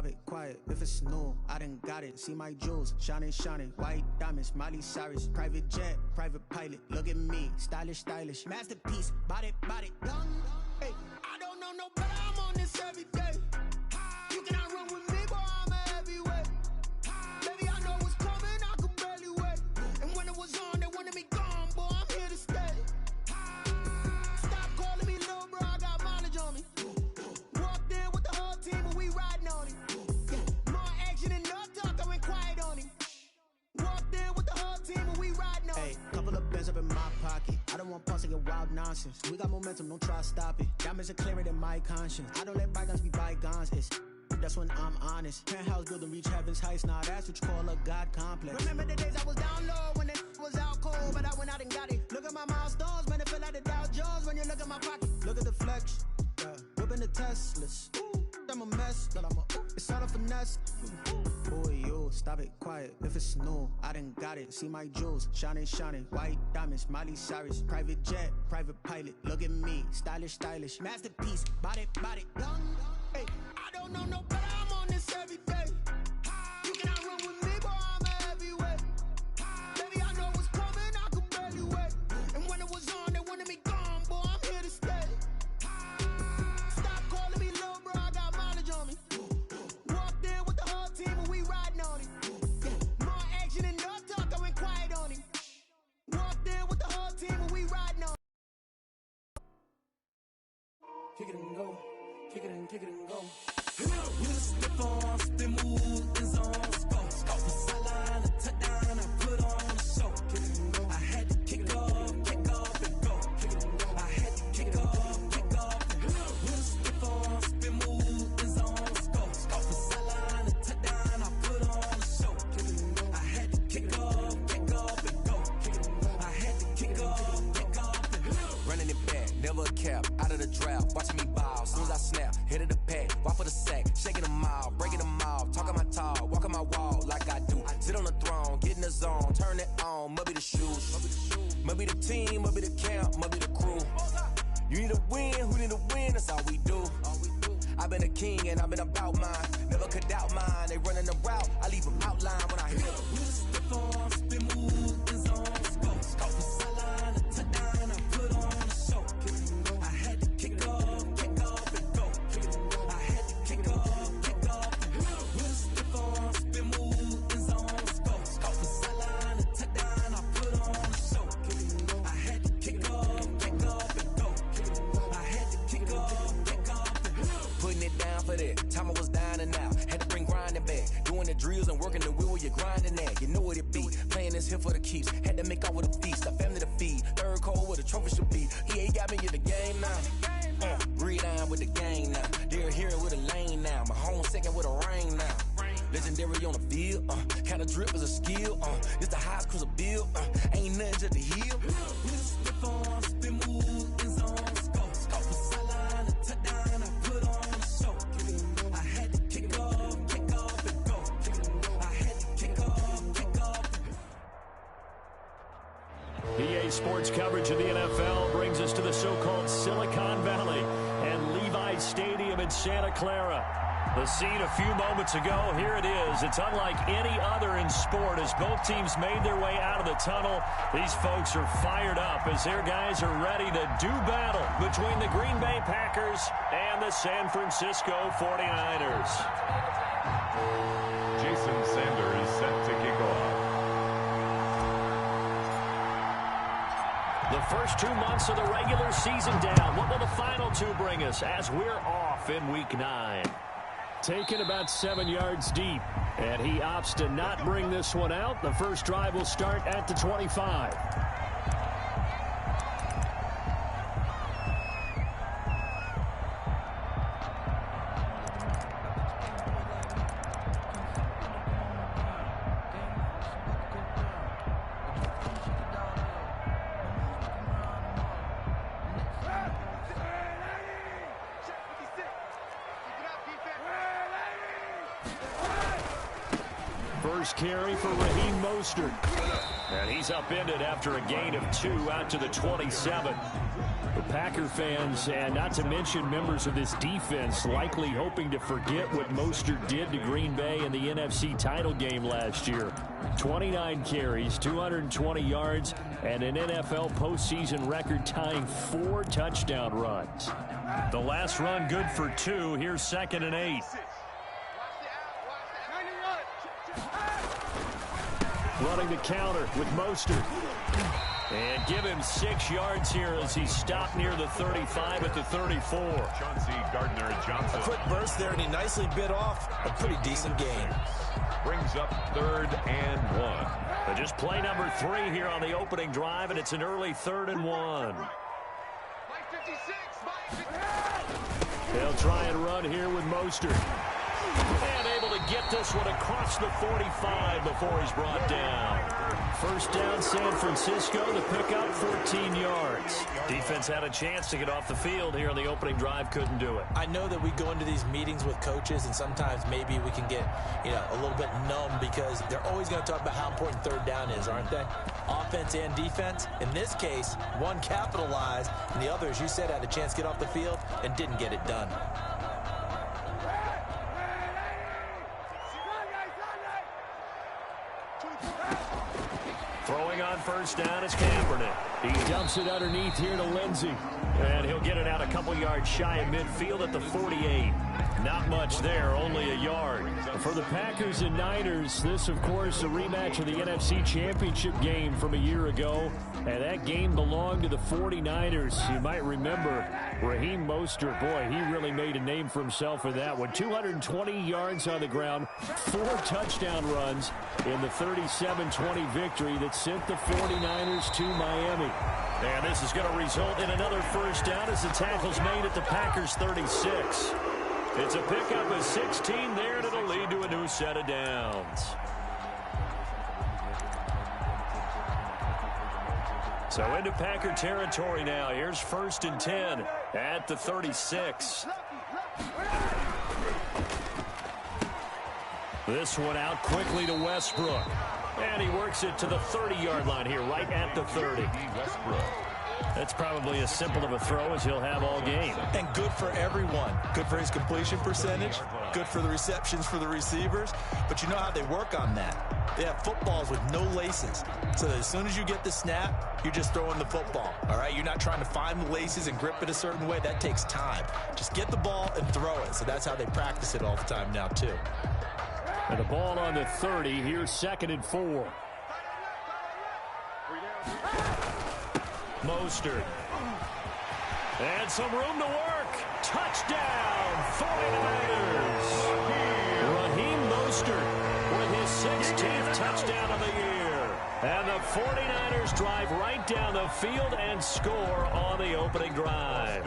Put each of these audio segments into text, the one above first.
stop it, quiet. If it's new, I done got it. See my jewels, shining, shining. White diamonds, Miley Cyrus. Private jet, private pilot. Look at me, stylish, stylish. Masterpiece, body, young. Hey, I don't know no better. I'm on this every day. You cannot run with me, boy. I'm a heavyweight. Baby, I know what's coming. I could barely wait. And when it was on, they wanted me gone, boy. I'm here to stay. Stop calling me little bro. I got mileage on me. Walked in with the whole team, and we riding on him. More action and no talk. I went quiet on him. Walked in with the whole team, and we riding on him. Hey, couple of bands up in my pocket. I don't want pulse to get wild nonsense. We got momentum, don't try to stop it. Diamonds are clearer than my conscience. I don't let bygones be bygones. That's when I'm honest. Penthouse building reach heaven's heights. Now that's what you call a God complex. Remember the days I was down low when it was out cold, but I went out and got it. Look at my milestones, man, it feel like the Dow Jones when you look at my pocket. Look at the flex, whipping the Teslas. I'm a mess, but it's all a finesse. Boy, you stop it, quiet. If it's new, I done got it. See my jewels, shining, shining. White diamonds, Miley Cyrus. Private jet, private pilot. Look at me, stylish, stylish. Masterpiece, body, young. Hey, I don't know no better. I'm on this every day. You cannot run with me, boy. I'm a heavyweight. Baby, I know what's coming. I could barely wait. And when it was on, they wanted me gone, boy. I'm here to stay. Stop calling me little bro. I got mileage on me. Walked in with the whole team, and we riding on him. More action and no talk. I went quiet on him. Walked in with the whole team, and we riding on him. Kick it and go. Kick it and go. With a stiff on, spin move, and zone, scope. From sideline to touchdown, I put on a show. I had to kick off and go. I had to kick off and go. With a stiff on, spin move, and zone, scope. From sideline to touchdown, I put on a show. I had to kick off and go. I had to kick off and go. Running it back, never a cap, out of the draft, watching me ball. Soon as I snap, hit of the pack, walk for the sack, shaking them all, breaking them off, talking my talk, walking my wall like I do. Sit on the throne, get in the zone, turn it on, must be the shoes, must be the team, must be the camp, must be the crew. You need a win, who need a win, that's all we do. I've been a king and I've been about mine, never could doubt mine. They running the route, I leave them outline when I hit them. With a stiff on, spin move, and zone, scope. From sideline to touchdown, I put on a show. I had to kick off and go. I had to kick off and go. With a stiff on, spin move, and zone, scope. From sideline to touchdown, I put on a show. I had to kick off and go. I had to kick off and go. Putting it down for that, time I was down and out. Had to bring grinding back, doing the drills and working the wheel where you're grinding at. You know what it be, playing this here for the keeps. Had to make off with a feast, a family to feed. Third cold where the trophy should be. EA got me in the game now. Breathe down with the game now. They're here with a lane now. My home second with a ring now. Legendary on the field, kind of drip is a skill. It's the highest cruiser bill, ain't nothing just the heel. With a stiff on, spin move, and zone, scope. From sideline to touchdown, I put on a show. I had to kick off and go. I had to kick off and go. EA Sports coverage of the NFL brings us to the so-called Silicon Valley and Levi's Stadium in Santa Clara. The scene a few moments ago, here it is. It's unlike any other in sport as both teams made their way out of the tunnel. These folks are fired up as their guys are ready to do battle between the Green Bay Packers and the San Francisco 49ers. Jason Sanders set to kick off. The first 2 months of the regular season down. What will the final two bring us as we're off in Week 9? Taken about 7 yards deep, and he opts to not bring this one out. The first drive will start at the 25. First carry for Raheem Mostert. And he's upended after a gain of 2 out to the 27. The Packer fans, and not to mention members of this defense, likely hoping to forget what Mostert did to Green Bay in the NFC title game last year. 29 carries, 220 yards, and an NFL postseason record-tying 4 touchdown runs. The last run good for 2. Here's 2nd and 8. Running the counter with Mostert. And give him 6 yards here as he stopped near the 35 at the 34. Chauncey Gardner-Johnson. A quick burst there, and he nicely bit off a pretty decent gain. Brings up 3rd and 1. But just play number 3 here on the opening drive, and it's an early 3rd and 1. They'll try and run here with Mostert. And able to get this one across the 45 before he's brought down. First down, San Francisco. The pickup, 14 yards. Defense had a chance to get off the field here on the opening drive. Couldn't do it. I know that we go into these meetings with coaches, and sometimes maybe we can get, a little bit numb because they're always going to talk about how important 3rd down is, aren't they? Offense and defense. In this case, one capitalized, and the other, as you said, had a chance to get off the field and didn't get it done. Throwing on first down is Kaepernick. He dumps it underneath here to Lindsey. And he'll get it out a couple yards shy of midfield at the 48. Not much there, only a yard. For the Packers and Niners, this, of course, a rematch of the NFC Championship game from a year ago. And that game belonged to the 49ers. You might remember Raheem Mostert. Boy, he really made a name for himself in that one. 220 yards on the ground, 4 touchdown runs in the 37-20 victory that sent the 49ers to Miami. And this is going to result in another first down as the tackle's made at the Packers' 36. It's a pickup of 16 there, and it'll lead to a new set of downs. So into Packer territory now. Here's 1st and 10 at the 36. This one out quickly to Westbrook. And he works it to the 30-yard line here, right at the 30. Westbrook. That's probably as simple of a throw as he'll have all game. And good for everyone. Good for his completion percentage. Good for the receptions for the receivers. But you know how they work on that. They have footballs with no laces. So that as soon as you get the snap, you're just throwing the football. All right? You're not trying to find the laces and grip it a certain way. That takes time. Just get the ball and throw it. So that's how they practice it all the time now, too. And the ball on the 30. Here's 2nd and 4. Mostert. And some room to work. Touchdown, 49ers. Raheem Mostert with his 16th touchdown of the year. And the 49ers drive right down the field and score on the opening drive.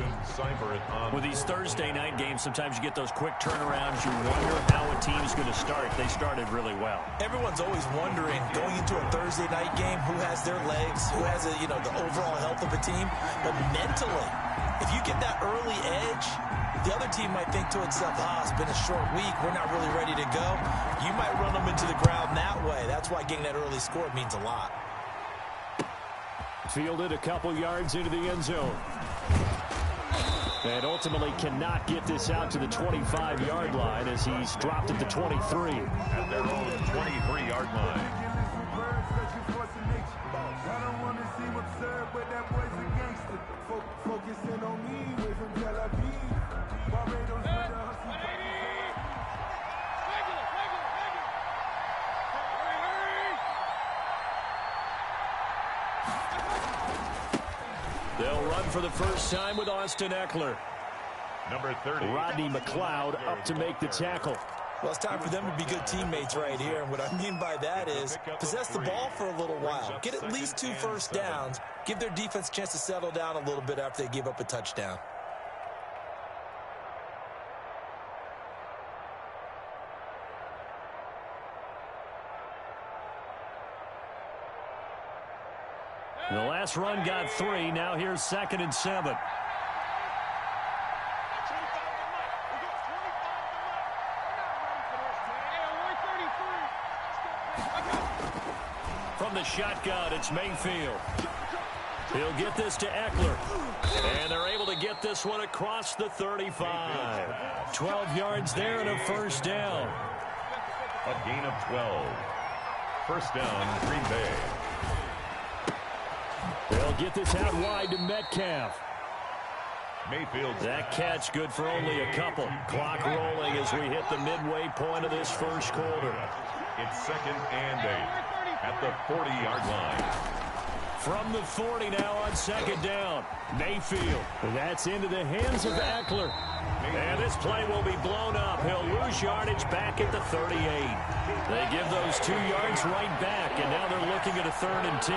With these Thursday night games, sometimes you get those quick turnarounds. You wonder how a team's going to start. They started really well. Everyone's always wondering, going into a Thursday night game, who has their legs, who has the overall health of a team. But mentally, if you get that early edge, the other team might think to itself, it's been a short week, we're not really ready to go. You might run them into the ground that way. That's why getting that early score means a lot. Fielded a couple yards into the end zone. And ultimately cannot get this out to the 25-yard line as he's dropped at the 23. At their own 23-yard line. They'll run for the first time with Austin Eckler. Number 30. Rodney McLeod up to make the tackle. Well, it's time for them to be good teammates right here. And what I mean by that is possess the ball for a little while. Get at least 2 first downs. Give their defense a chance to settle down a little bit after they give up a touchdown. The last run got 3. Now here's 2nd and 7. From the shotgun, it's Mayfield. He'll get this to Eckler. And they're able to get this one across the 35. 12 yards there and a first down. A gain of 12. First down, Green Bay. They'll get this out wide to Metcalf. Mayfield. That catch good for only a couple. Clock rolling as we hit the midway point of this first quarter. It's 2nd and 8 at the 40-yard line. From the 40 now on 2nd down. Mayfield. That's into the hands of Eckler. And this play will be blown up. He'll lose yardage back at the 38. They give those 2 yards right back, and now they're looking at a 3rd and 10.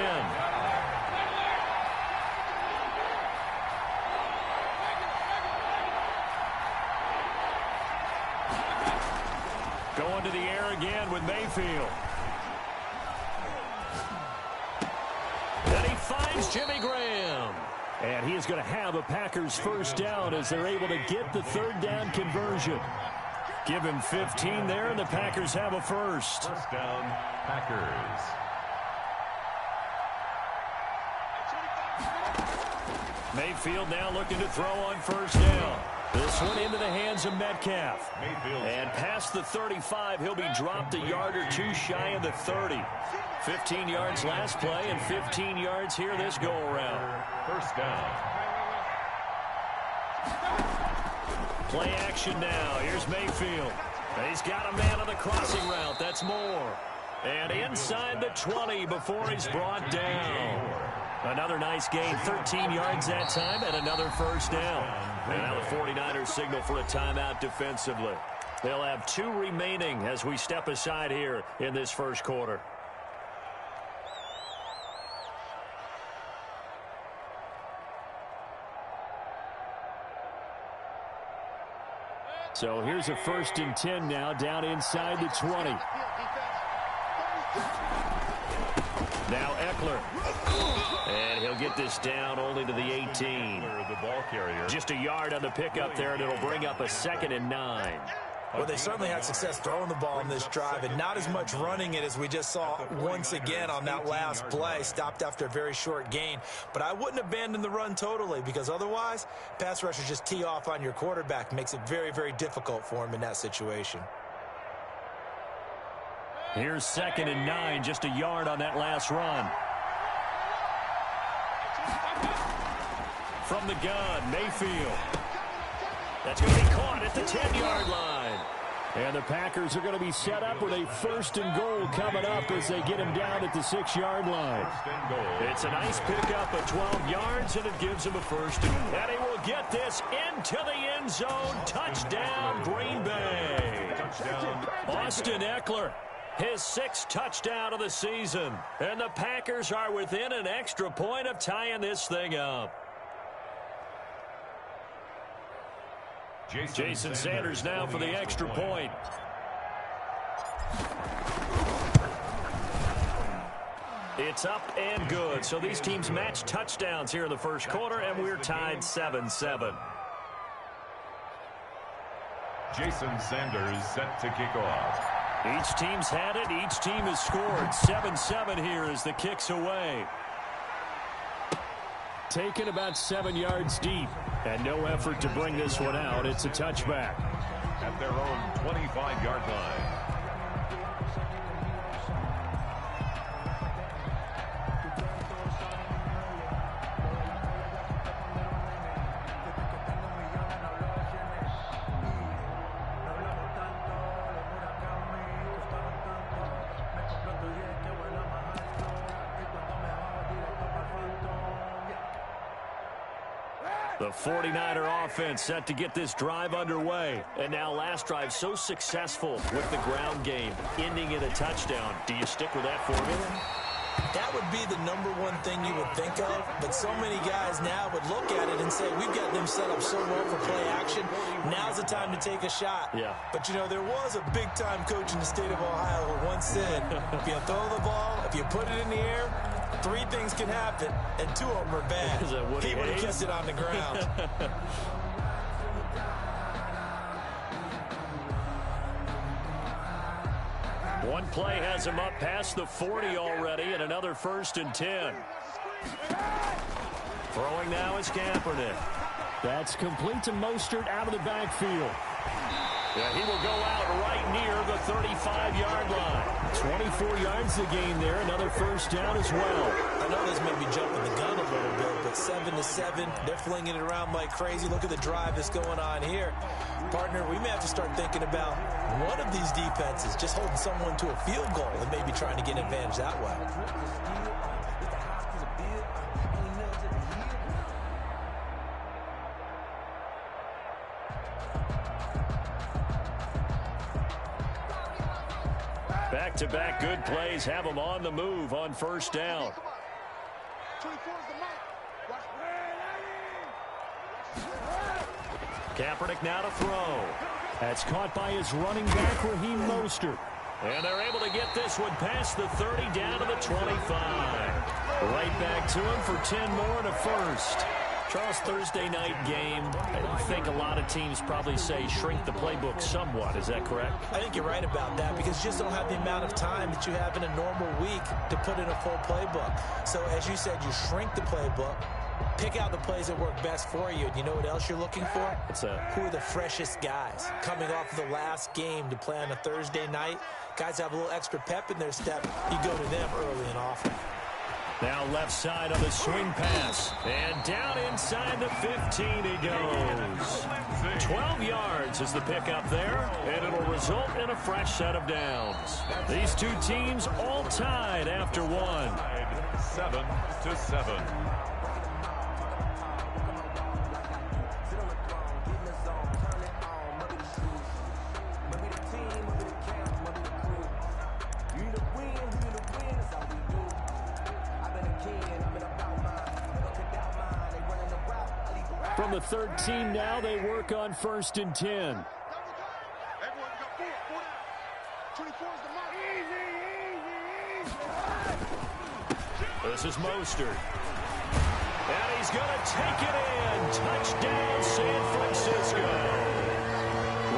Going to the air again with Mayfield. And he finds Jimmy Graham. And he is going to have a Packers first down as they're able to get the 3rd down conversion. Give him 15 there, and the Packers have a first. First down, Packers. Mayfield now looking to throw on first down. This one into the hands of Metcalf. Mayfield. And past the 35, he'll be dropped a yard or two shy of the 30. 15 yards last play and 15 yards here this go-around. First down. Play action now. Here's Mayfield. He's got a man on the crossing route. That's Moore. And inside the 20 before he's brought down. Another nice gain, 13 yards that time, and another first down. And now the 49ers signal for a timeout defensively. They'll have 2 remaining as we step aside here in this first quarter. So here's a 1st and 10 now down inside the 20. Now Eckler. And he'll get this down only to the 18. The ball carrier. Just a yard on the pickup there, and it'll bring up a 2nd and 9. Well, they certainly had success throwing the ball in this drive, and not as much running it as we just saw once again on that last play. Stopped after a very short gain. But I wouldn't abandon the run totally, because otherwise, pass rushers just tee off on your quarterback. Makes it very, very difficult for him in that situation. Here's 2nd and 9, just a yard on that last run. From the gun, Mayfield. That's going to be caught at the 10-yard line. And the Packers are going to be set up with a 1st and goal coming up as they get him down at the 6-yard line. It's a nice pickup of 12 yards, and it gives him a 1st. And he will get this into the end zone. Touchdown, Green Bay. Touchdown. Austin Eckler. His 6th touchdown of the season. And the Packers are within an extra point of tying this thing up. Jason Sanders now for the extra point. It's up and good. So these teams match touchdowns here in the first quarter, and we're tied 7-7. Jason Sanders set to kick off. Each team's had it. Each team has scored. 7-7 here as the kick's away. Taken about 7 yards deep. And no effort to bring this one out. It's a touchback. At their own 25-yard line. The 49er offense set to get this drive underway. And now last drive so successful with the ground game, ending in a touchdown. Do you stick with that formula? That would be the #1 thing you would think of, but so many guys now would look at it and say, we've got them set up so well for play action. Now's the time to take a shot. Yeah. But, you know, there was a big-time coach in the state of Ohio who once said, if you throw the ball, if you put it in the air, 3 things can happen, and 2 of them are bad. He would have kept it on the ground. One play has him up past the 40 already, and another 1st and 10. Throwing now is Kaepernick. That's complete to Mostert out of the backfield. Yeah, he will go out right near the 35-yard line. 24 yards to gain there. Another first down as well. I know this may be jumping the gun a little bit, but 7-7, they're flinging it around like crazy. Look at the drive that's going on here. Partner, we may have to start thinking about one of these defenses just holding someone to a field goal and maybe trying to get an advantage that way. Back-to-back good plays have them on the move on first down. Kaepernick now to throw. That's caught by his running back, Raheem Mostert. And they're able to get this one past the 30 down to the 25. Right back to him for 10 more and a first. Charles, Thursday night game, I think a lot of teams probably say shrink the playbook somewhat. Is that correct? I think you're right about that because you just don't have the amount of time that you have in a normal week to put in a full playbook. So as you said, you shrink the playbook, pick out the plays that work best for you. And you know what else you're looking for? Who are the freshest guys coming off of the last game to play on a Thursday night? Guys have a little extra pep in their step. You go to them early and often. Now left side on the swing pass. And down inside the 15 he goes. 12 yards is the pickup there, and it'll result in a fresh set of downs. These two teams all tied after one. 7-7. From the 13 now, they work on 1st and 10. This is Mostert. And he's going to take it in. Touchdown, San Francisco.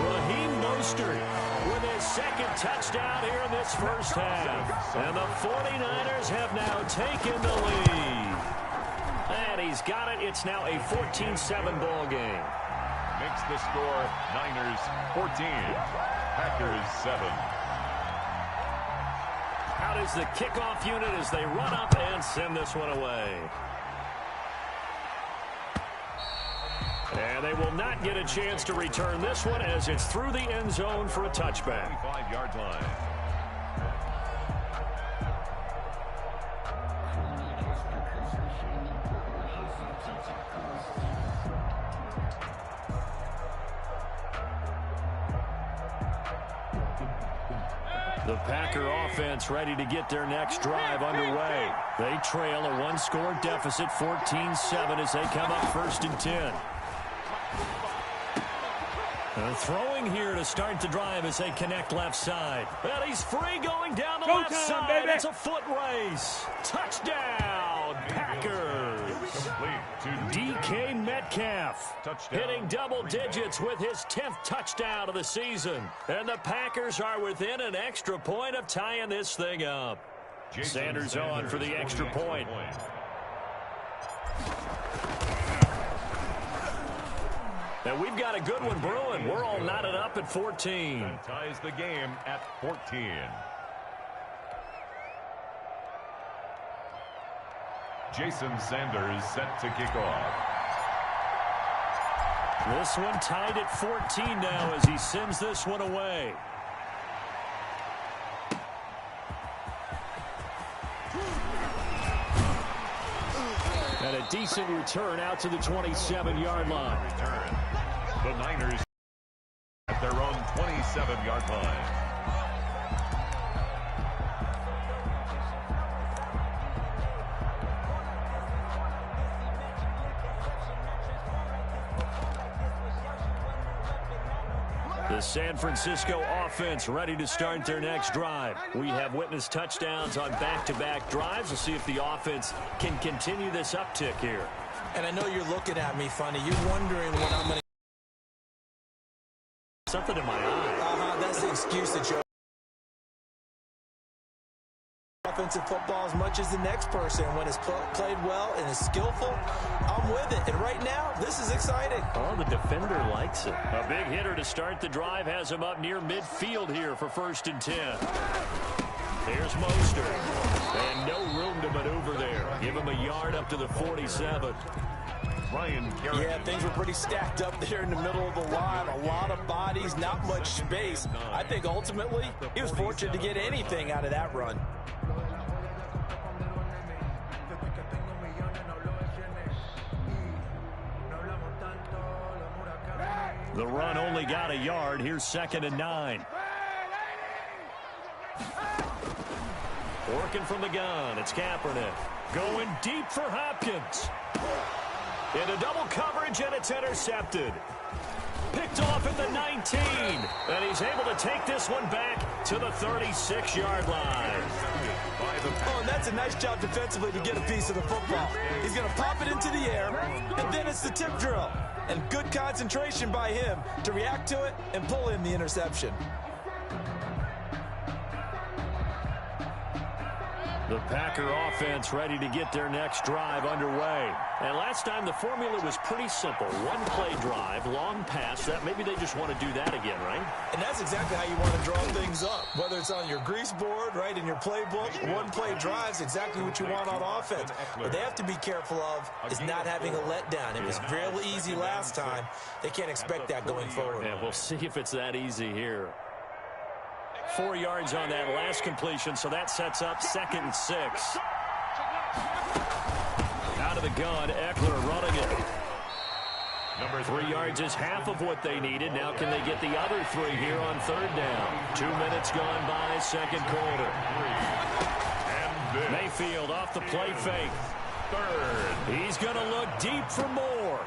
Raheem Mostert with his second touchdown here in this first half. And the 49ers have now taken the lead. And he's got it. It's now a 14-7 ball game. Makes the score Niners 14, Packers 7. Out is the kickoff unit as they run up and send this one away. And they will not get a chance to return this one as it's through the end zone for a touchback. 25-yard line. The Packer offense ready to get their next drive underway. They trail a one-score deficit, 14-7, as they come up 1st and 10. Throwing here to start the drive as they connect left side. And he's free going down the left side. Baby. It's a foot race. Touchdown, Packers. DK Metcalf hitting double digits with his 10th touchdown of the season. And the Packers are within an extra point of tying this thing up. Sanders on for the extra point. And we've got a good one brewing. We're all knotted up at 14. That ties the game at 14. Jason Sanders set to kick off. This one tied at 14 now as he sends this one away. And a decent return out to the 27-yard line. Return. The Niners at their own 27-yard line. The San Francisco offense ready to start their next drive. We have witnessed touchdowns on back-to-back drives. We'll see if the offense can continue this uptick here. And I know you're looking at me funny. You're wondering what I'm going to... Something in my eye. That's the excuse that you're... offensive football as much as the next person. When it's played well and is skillful, I'm with it. And right now, this is exciting. Oh, the defender likes it. A big hitter to start the drive has him up near midfield here for 1st and 10. Here's Mostert. And no room to maneuver there. Give him a yard up to the 47. Yeah, things were pretty stacked up there in the middle of the line. A lot of bodies, not much space. I think ultimately he was fortunate to get anything out of that run. The run only got a yard. Here's 2nd and 9. Working from the gun. It's Kaepernick. Going deep for Hopkins. Into double coverage, and it's intercepted. Picked off at the 19. And he's able to take this one back to the 36-yard line. Oh, and that's a nice job defensively to get a piece of the football. He's going to pop it into the air, and then it's the tip drill. And good concentration by him to react to it and pull in the interception. The Packer offense ready to get their next drive underway. And last time the formula was pretty simple. One play drive, long pass. That maybe they just want to do that again, right? And that's exactly how you want to draw things up. Whether it's on your grease board, right, in your playbook, one play drive is exactly what you want on offense. What they have to be careful of is not having a letdown. It was real easy last time. They can't expect that going forward. And we'll see if it's that easy here. 4 yards on that last completion, so that sets up 2nd and 6. Out of the gun, Eckler running it. 3 yards is half of what they needed. Now can they get the other 3 here on 3rd down? 2 minutes gone by, 2nd quarter. Mayfield off the play fake. 3rd. He's going to look deep for more.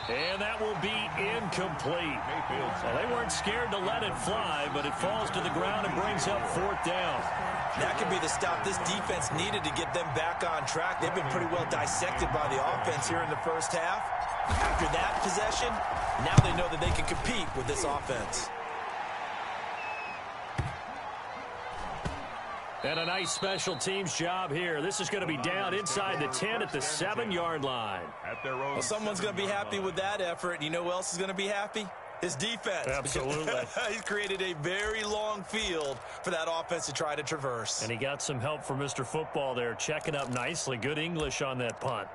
And that will be incomplete. Well, they weren't scared to let it fly, but it falls to the ground and brings up 4th down. That could be the stop this defense needed to get them back on track. They've been pretty well dissected by the offense here in the first half. After that possession, now they know that they can compete with this offense. And a nice special teams job here. This is going to be down inside the 10 at the 7-yard line. Well, someone's going to be happy with that effort. And you know who else is going to be happy? His defense. Absolutely. He's created a very long field for that offense to try to traverse. And he got some help from Mr. Football there, checking up nicely. Good English on that punt.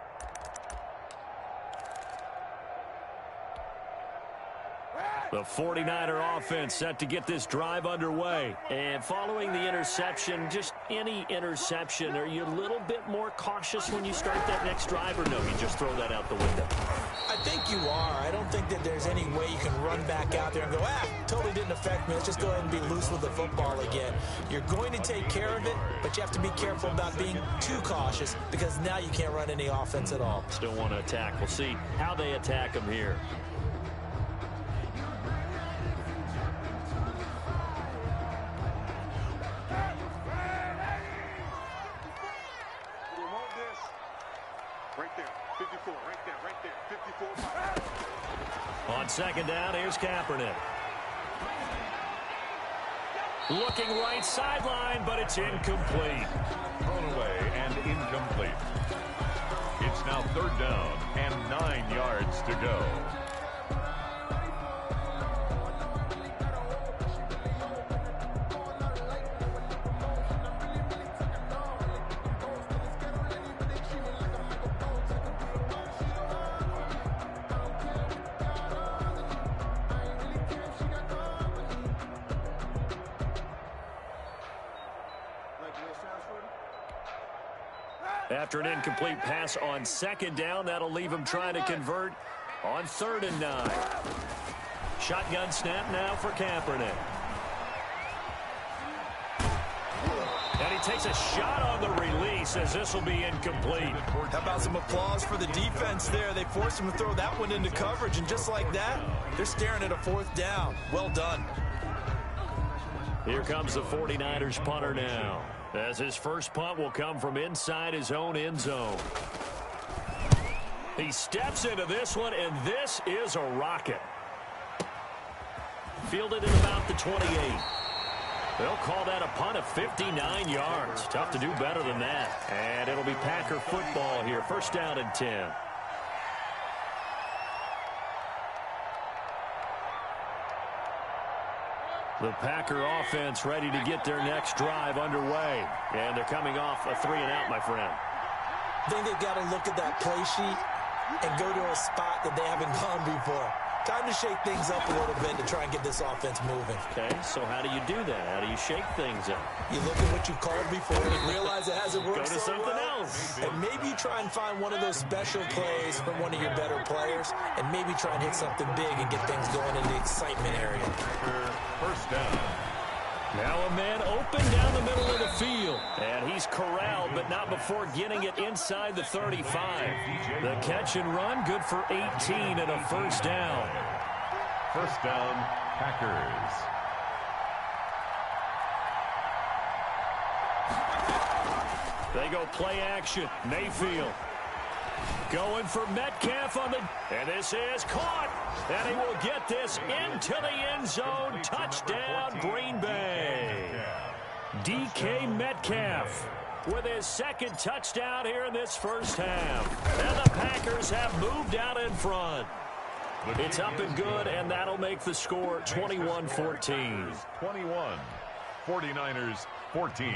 The 49er offense set to get this drive underway. And following the interception, just any interception, are you a little bit more cautious when you start that next drive, or no, you just throw that out the window? I think you are. I don't think that there's any way you can run back out there and go, totally didn't affect me. Let's just go ahead and be loose with the football again. You're going to take care of it, but you have to be careful about being too cautious because now you can't run any offense at all. Still want to attack. We'll see how they attack them here. On 2nd down, here's Kaepernick. Looking right sideline, but it's incomplete. Thrown away and incomplete. It's now 3rd down and 9 yards to go. After an incomplete pass on 2nd down, that'll leave him trying to convert on 3rd and 9. Shotgun snap now for Kaepernick. And he takes a shot on the release as this will be incomplete. How about some applause for the defense there? They forced him to throw that one into coverage, and just like that, they're staring at a 4th down. Well done. Here comes the 49ers punter now, as his first punt will come from inside his own end zone. He steps into this one, and this is a rocket. Fielded at about the 28. They'll call that a punt of 59 yards. Tough to do better than that. And it'll be Packer football here. First down and 10. The Packer offense ready to get their next drive underway. And they're coming off a 3-and-out, my friend. I think they've got to look at that play sheet and go to a spot that they haven't gone before. Time to shake things up a little bit to try and get this offense moving. Okay, so how do you do that? How do you shake things up? You look at what you called before and realize it hasn't worked. Go to something else. And maybe you try and find one of those special plays from one of your better players, and maybe try and hit something big and get things going in the excitement area. First down. Now a man open down the middle of the field. And he's corralled, but not before getting it inside the 35. The catch and run, good for 18 and a first down. First down, Packers. They go play action. Mayfield going for Metcalf on the... And this is caught. And he will get this into the end zone. Touchdown, Green Bay. DK Metcalf with his second touchdown here in this first half. And the Packers have moved out in front. It's up and good, and that'll make the score 21-14. 21. 49ers 14.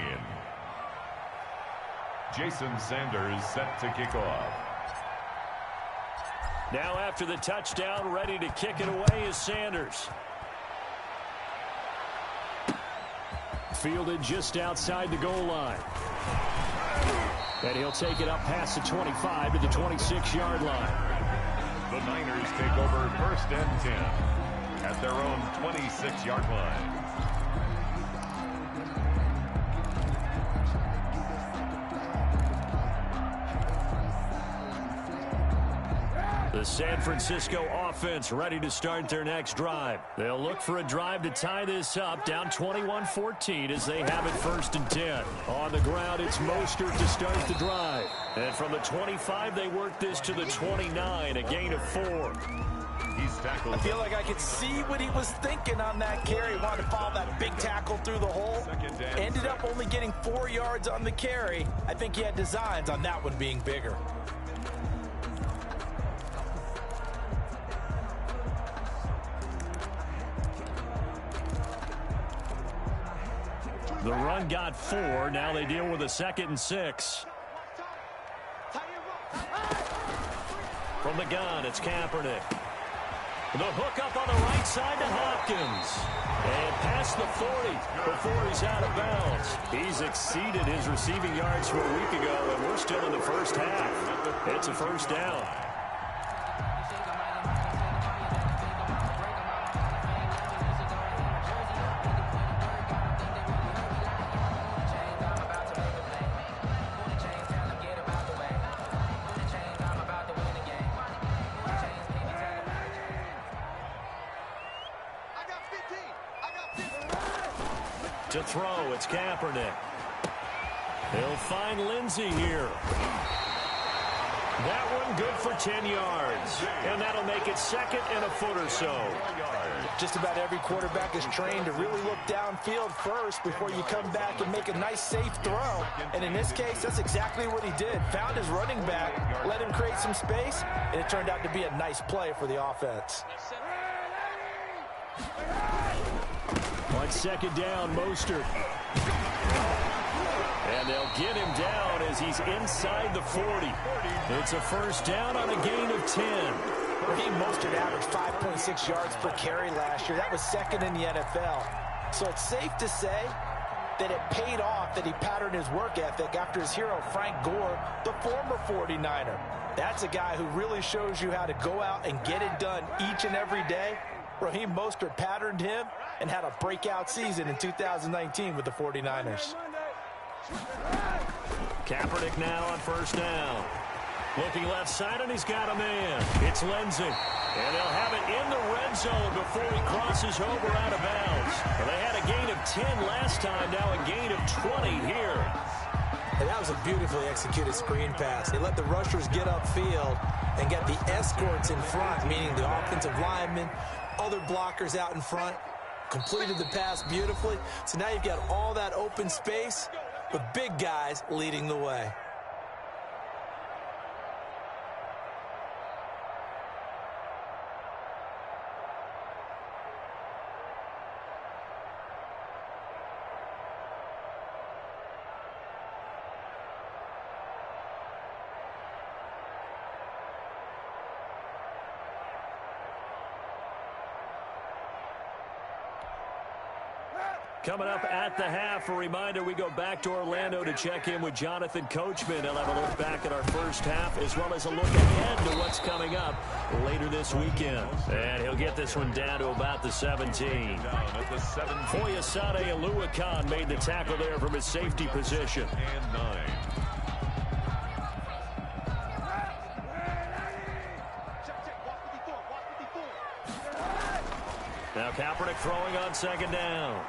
Jason Sanders set to kick off. Now after the touchdown, ready to kick it away is Sanders. Fielded just outside the goal line. And he'll take it up past the 25 to the 26-yard line. The Niners take over first and 10 at their own 26-yard line. The San Francisco offense ready to start their next drive. They'll look for a drive to tie this up, down 21-14 as they have it first and 10. On the ground, it's Mostert to start the drive. And from the 25, they work this to the 29, a gain of 4. He's tackled. I feel like I could see what he was thinking on that carry. Wanted to follow that big tackle through the hole. Ended up only getting 4 yards on the carry. I think he had designs on that one being bigger. The run got 4. Now they deal with a 2nd and 6. From the gun, it's Kaepernick. The hook up on the right side to Hopkins. And past the 40 before he's out of bounds. He's exceeded his receiving yards from a week ago, and we're still in the first half. It's a first down. To throw, it's Kaepernick. He'll find Lindsey here. That one good for 10 yards. And that'll make it 2nd and a foot or so. Just about every quarterback is trained to really look downfield first before you come back and make a nice, safe throw. And in this case, that's exactly what he did. Found his running back, let him create some space, and it turned out to be a nice play for the offense. On 2nd down, Mostert. And they'll get him down as he's inside the 40. It's a first down on a gain of 10. Raheem Mostert averaged 5.6 yards per carry last year. That was 2nd in the NFL. So it's safe to say that it paid off that he patterned his work ethic after his hero, Frank Gore, the former 49er. That's a guy who really shows you how to go out and get it done each and every day. Raheem Mostert patterned him and had a breakout season in 2019 with the 49ers. Kaepernick now on first down. Looking left side, and he's got a man. It's Lindsey. And they'll have it in the red zone before he crosses over out of bounds. Well, they had a gain of 10 last time, now a gain of 20 here. And that was a beautifully executed screen pass. They let the rushers get upfield and get the escorts in front, meaning the offensive linemen, other blockers out in front. completed the pass beautifully. So now you've got all that open space with big guys leading the way. Coming up at the half, a reminder, we go back to Orlando to check in with Jonathan Coachman. He'll have a look back at our first half as well as a look ahead to what's coming up later this weekend. And he'll get this one down to about the 17. Foyesade Aluakan made the tackle there from his safety position. And 9. Now Kaepernick throwing on second down.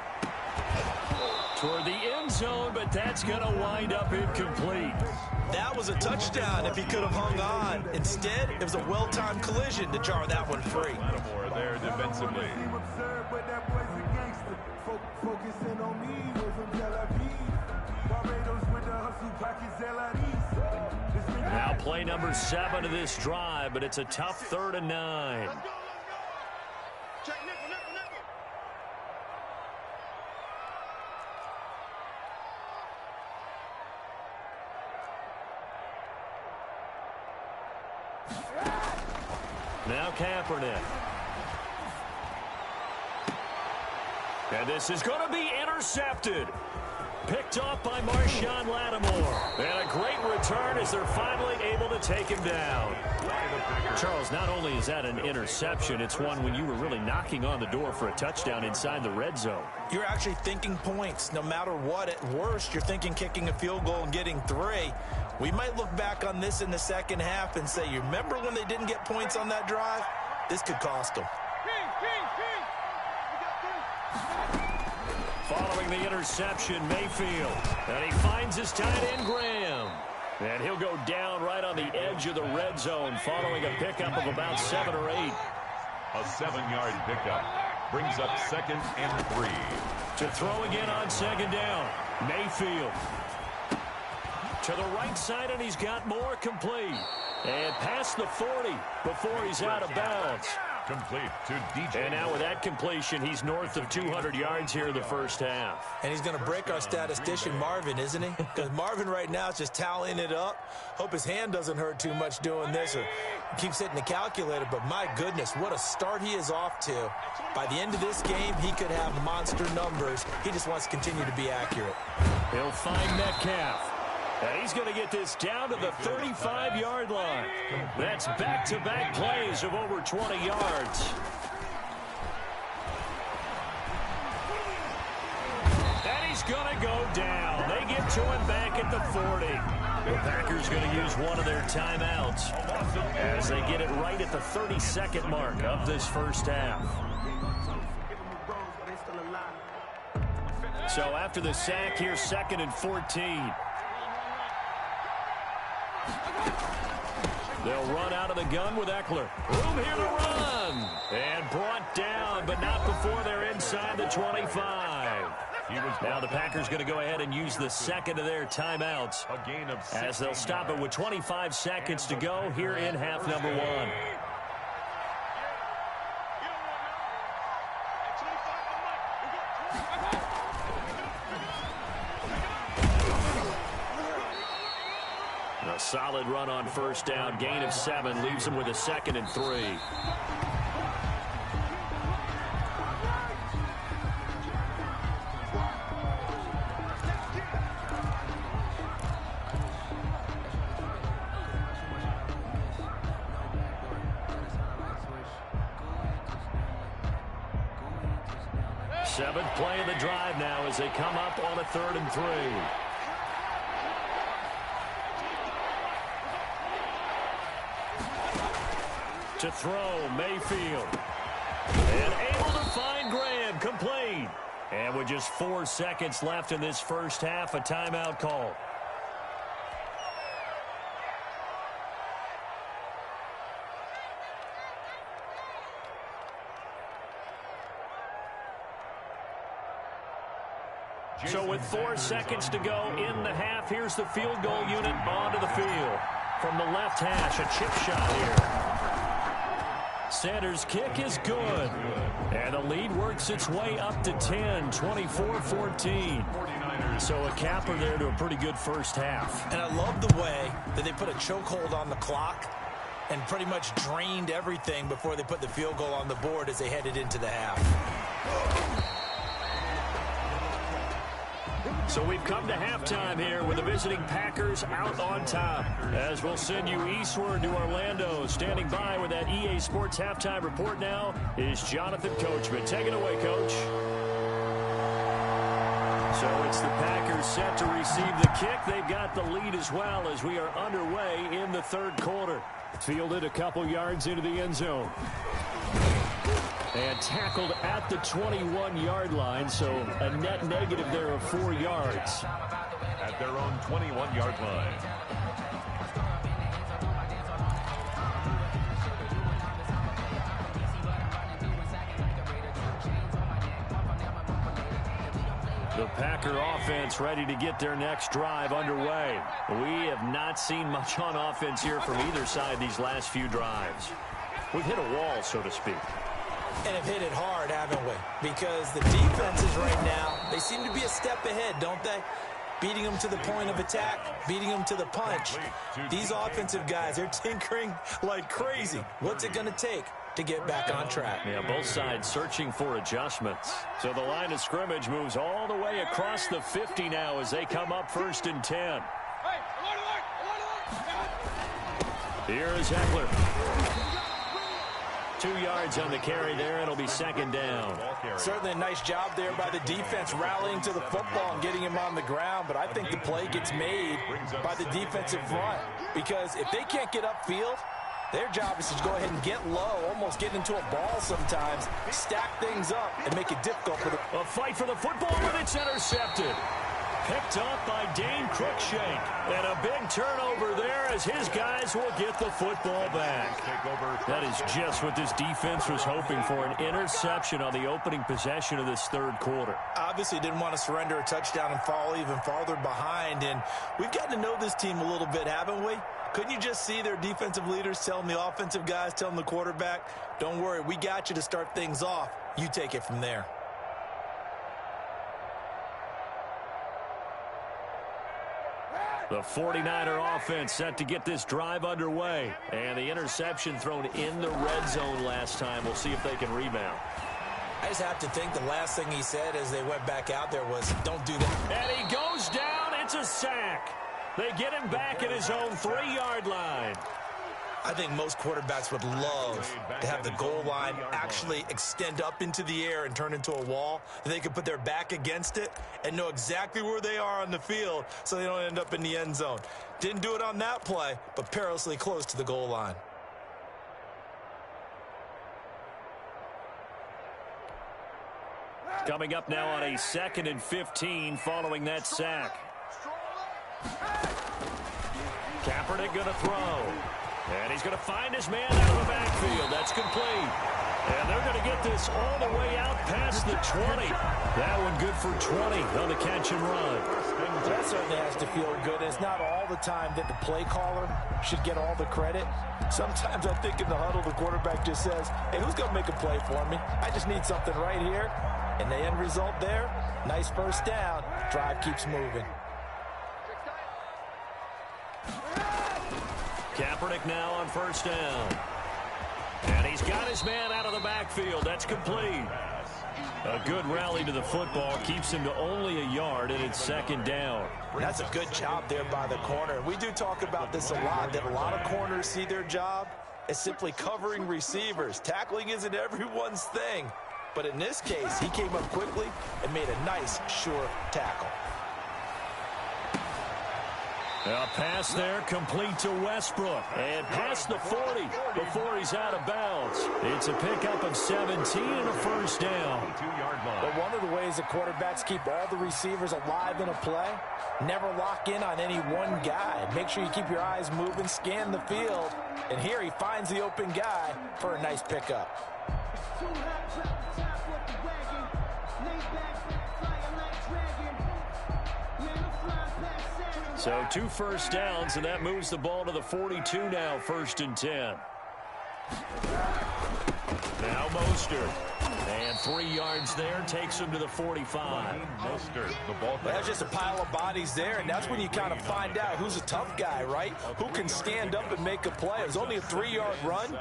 Toward the end zone, but that's going to wind up incomplete. That was a touchdown if he could have hung on. Instead, it was a well-timed collision to jar that one free. Lattimore there defensively. Now play number 7 of this drive, but it's a tough 3rd and 9. Now Kaepernick. And this is going to be intercepted. Picked off by Marshawn Lattimore. And a great return as they're finally able to take him down. Charles, not only is that an interception, it's one when you were really knocking on the door for a touchdown inside the red zone. You're actually thinking points. No matter what, at worst, you're thinking kicking a field goal and getting 3. We might look back on this in the second half and say, you remember when they didn't get points on that drive? This could cost them. Following the interception, Mayfield. And he finds his tight end, Graham. And he'll go down right on the edge of the red zone following a pickup of about 7 or 8. A 7-yard pickup brings up 2nd and 3. To throw again on second down, Mayfield. To the right side, and he's got more complete. And past the 40 before he's out of bounds. Complete to DJ. And now with that completion, he's north of 200 yards here in the first half. And he's going to break our statistician, Marvin, isn't he? Because Marvin right now is just tallying it up. Hope his hand doesn't hurt too much doing this or keeps hitting the calculator. But my goodness, what a start he is off to. By the end of this game, he could have monster numbers. He just wants to continue to be accurate. He'll find Metcalf. And he's going to get this down to the 35-yard line. That's back-to-back plays of over 20 yards. And he's going to go down. They get to him back at the 40. The Packers going to use one of their timeouts as they get it right at the 32nd mark of this first half. So after the sack, here's 2nd and 14. They'll run out of the gun with Eckler. Room here to run. And brought down, but not before they're inside the 25. Now the Packers going to go ahead and use the 2nd of their timeouts as they'll stop it with 25 seconds to go here in half number 1. A solid run on first down. Gain of 7 leaves them with a 2nd and 3. Seventh play of the drive now as they come up on a 3rd and 3. To throw, Mayfield. And able to find Graham, complete. And with just 4 seconds left in this first half, a timeout call. So with 4 seconds to go in the half, here's the field goal unit onto the field. From the left hash, a chip shot here. Sanders' kick is good. And the lead works its way up to 10, 24-14. So a capper there to a pretty good first half. And I love the way that they put a chokehold on the clock and pretty much drained everything before they put the field goal on the board as they headed into the half. So we've come to halftime here with the visiting Packers out on top. As we'll send you eastward to Orlando. Standing by with that EA Sports halftime report now is Jonathan Coachman. Take it away, Coach. So it's the Packers set to receive the kick. They've got the lead as well as we are underway in the third quarter. Fielded a couple yards into the end zone. And tackled at the 21-yard line, so a net negative there of 4 yards. At their own 21-yard line. The Packer offense ready to get their next drive underway. We have not seen much on offense here from either side these last few drives. We've hit a wall, so to speak. And have hit it hard, haven't we? Because the defenses right now, they seem to be a step ahead, don't they? Beating them to the point of attack, beating them to the punch. These offensive guys, they're tinkering like crazy. What's it going to take to get back on track? Yeah, both sides searching for adjustments. So the line of scrimmage moves all the way across the 50 now as they come up 1st and 10. Here is Eckler. 2 yards on the carry there. It'll be 2nd down. Certainly a nice job there by the defense rallying to the football and getting him on the ground, but I think the play gets made by the defensive front because if they can't get upfield, their job is to go ahead and get low, almost get into a ball sometimes, stack things up, and make it difficult for them. A fight for the football, but it's intercepted. Picked up by Dane Cruikshank. And a big turnover there as his guys will get the football back. That is just what this defense was hoping for, an interception on the opening possession of this third quarter. Obviously didn't want to surrender a touchdown and fall even farther behind. And we've gotten to know this team a little bit, haven't we? Couldn't you just see their defensive leaders telling the offensive guys, telling the quarterback, don't worry, we got you to start things off. You take it from there. The 49er offense set to get this drive underway. And the interception thrown in the red zone last time. We'll see if they can rebound. I just have to think the last thing he said as they went back out there was, don't do that. And he goes down. It's a sack. They get him back at his own 3-yard line. I think most quarterbacks would love to have the goal line actually extend up into the air and turn into a wall. They could put their back against it and know exactly where they are on the field so they don't end up in the end zone. Didn't do it on that play, but perilously close to the goal line. Coming up now on a 2nd and 15 following that sack. Kaepernick going to throw. And he's going to find his man out of the backfield. That's complete. And they're going to get this all the way out past the 20. That one good for 20 on the catch and run. That certainly has to feel good. It's not all the time that the play caller should get all the credit. Sometimes I think in the huddle, the quarterback just says, hey, who's going to make a play for me? I just need something right here. And the end result there, nice first down. Drive keeps moving. Kaepernick now on 1st down. And he's got his man out of the backfield. That's complete. A good rally to the football keeps him to only a yard, and it's 2nd down. That's a good job there by the corner. We do talk about this a lot, that a lot of corners see their job as simply covering receivers. Tackling isn't everyone's thing. But in this case, he came up quickly and made a nice, sure tackle. A pass there complete to Westbrook. And past the 40 before he's out of bounds. It's a pickup of 17 and a 1st down. But one of the ways the quarterbacks keep all the receivers alive in a play, never lock in on any one guy. Make sure you keep your eyes moving, scan the field. And here he finds the open guy for a nice pickup. So 2 first downs, and that moves the ball to the 42 now, 1st and 10. Now Mostert. And 3 yards there takes him to the 45. Mostert, the ball. That's just a pile of bodies there, and that's when you kind of find out who's a tough guy, right? Who can stand up and make a play. It was only a 3-yard run,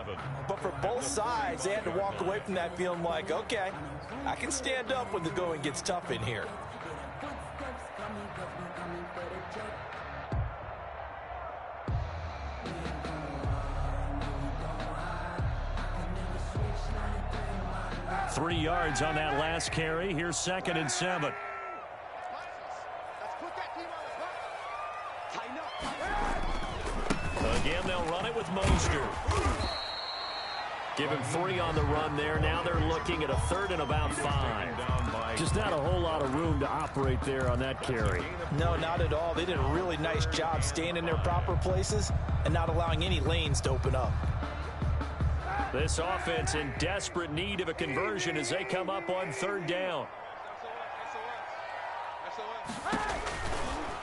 but for both sides, they had to walk away from that feeling like, okay, I can stand up when the going gets tough in here. Three yards on that last carry. Here's 2nd and 7. Again, they'll run it with Mostert. Give him 3 on the run there. Now they're looking at a 3rd and about 5. Just not a whole lot of room to operate there on that carry. No, not at all. They did a really nice job staying in their proper places and not allowing any lanes to open up. This offense in desperate need of a conversion as they come up on 3rd down.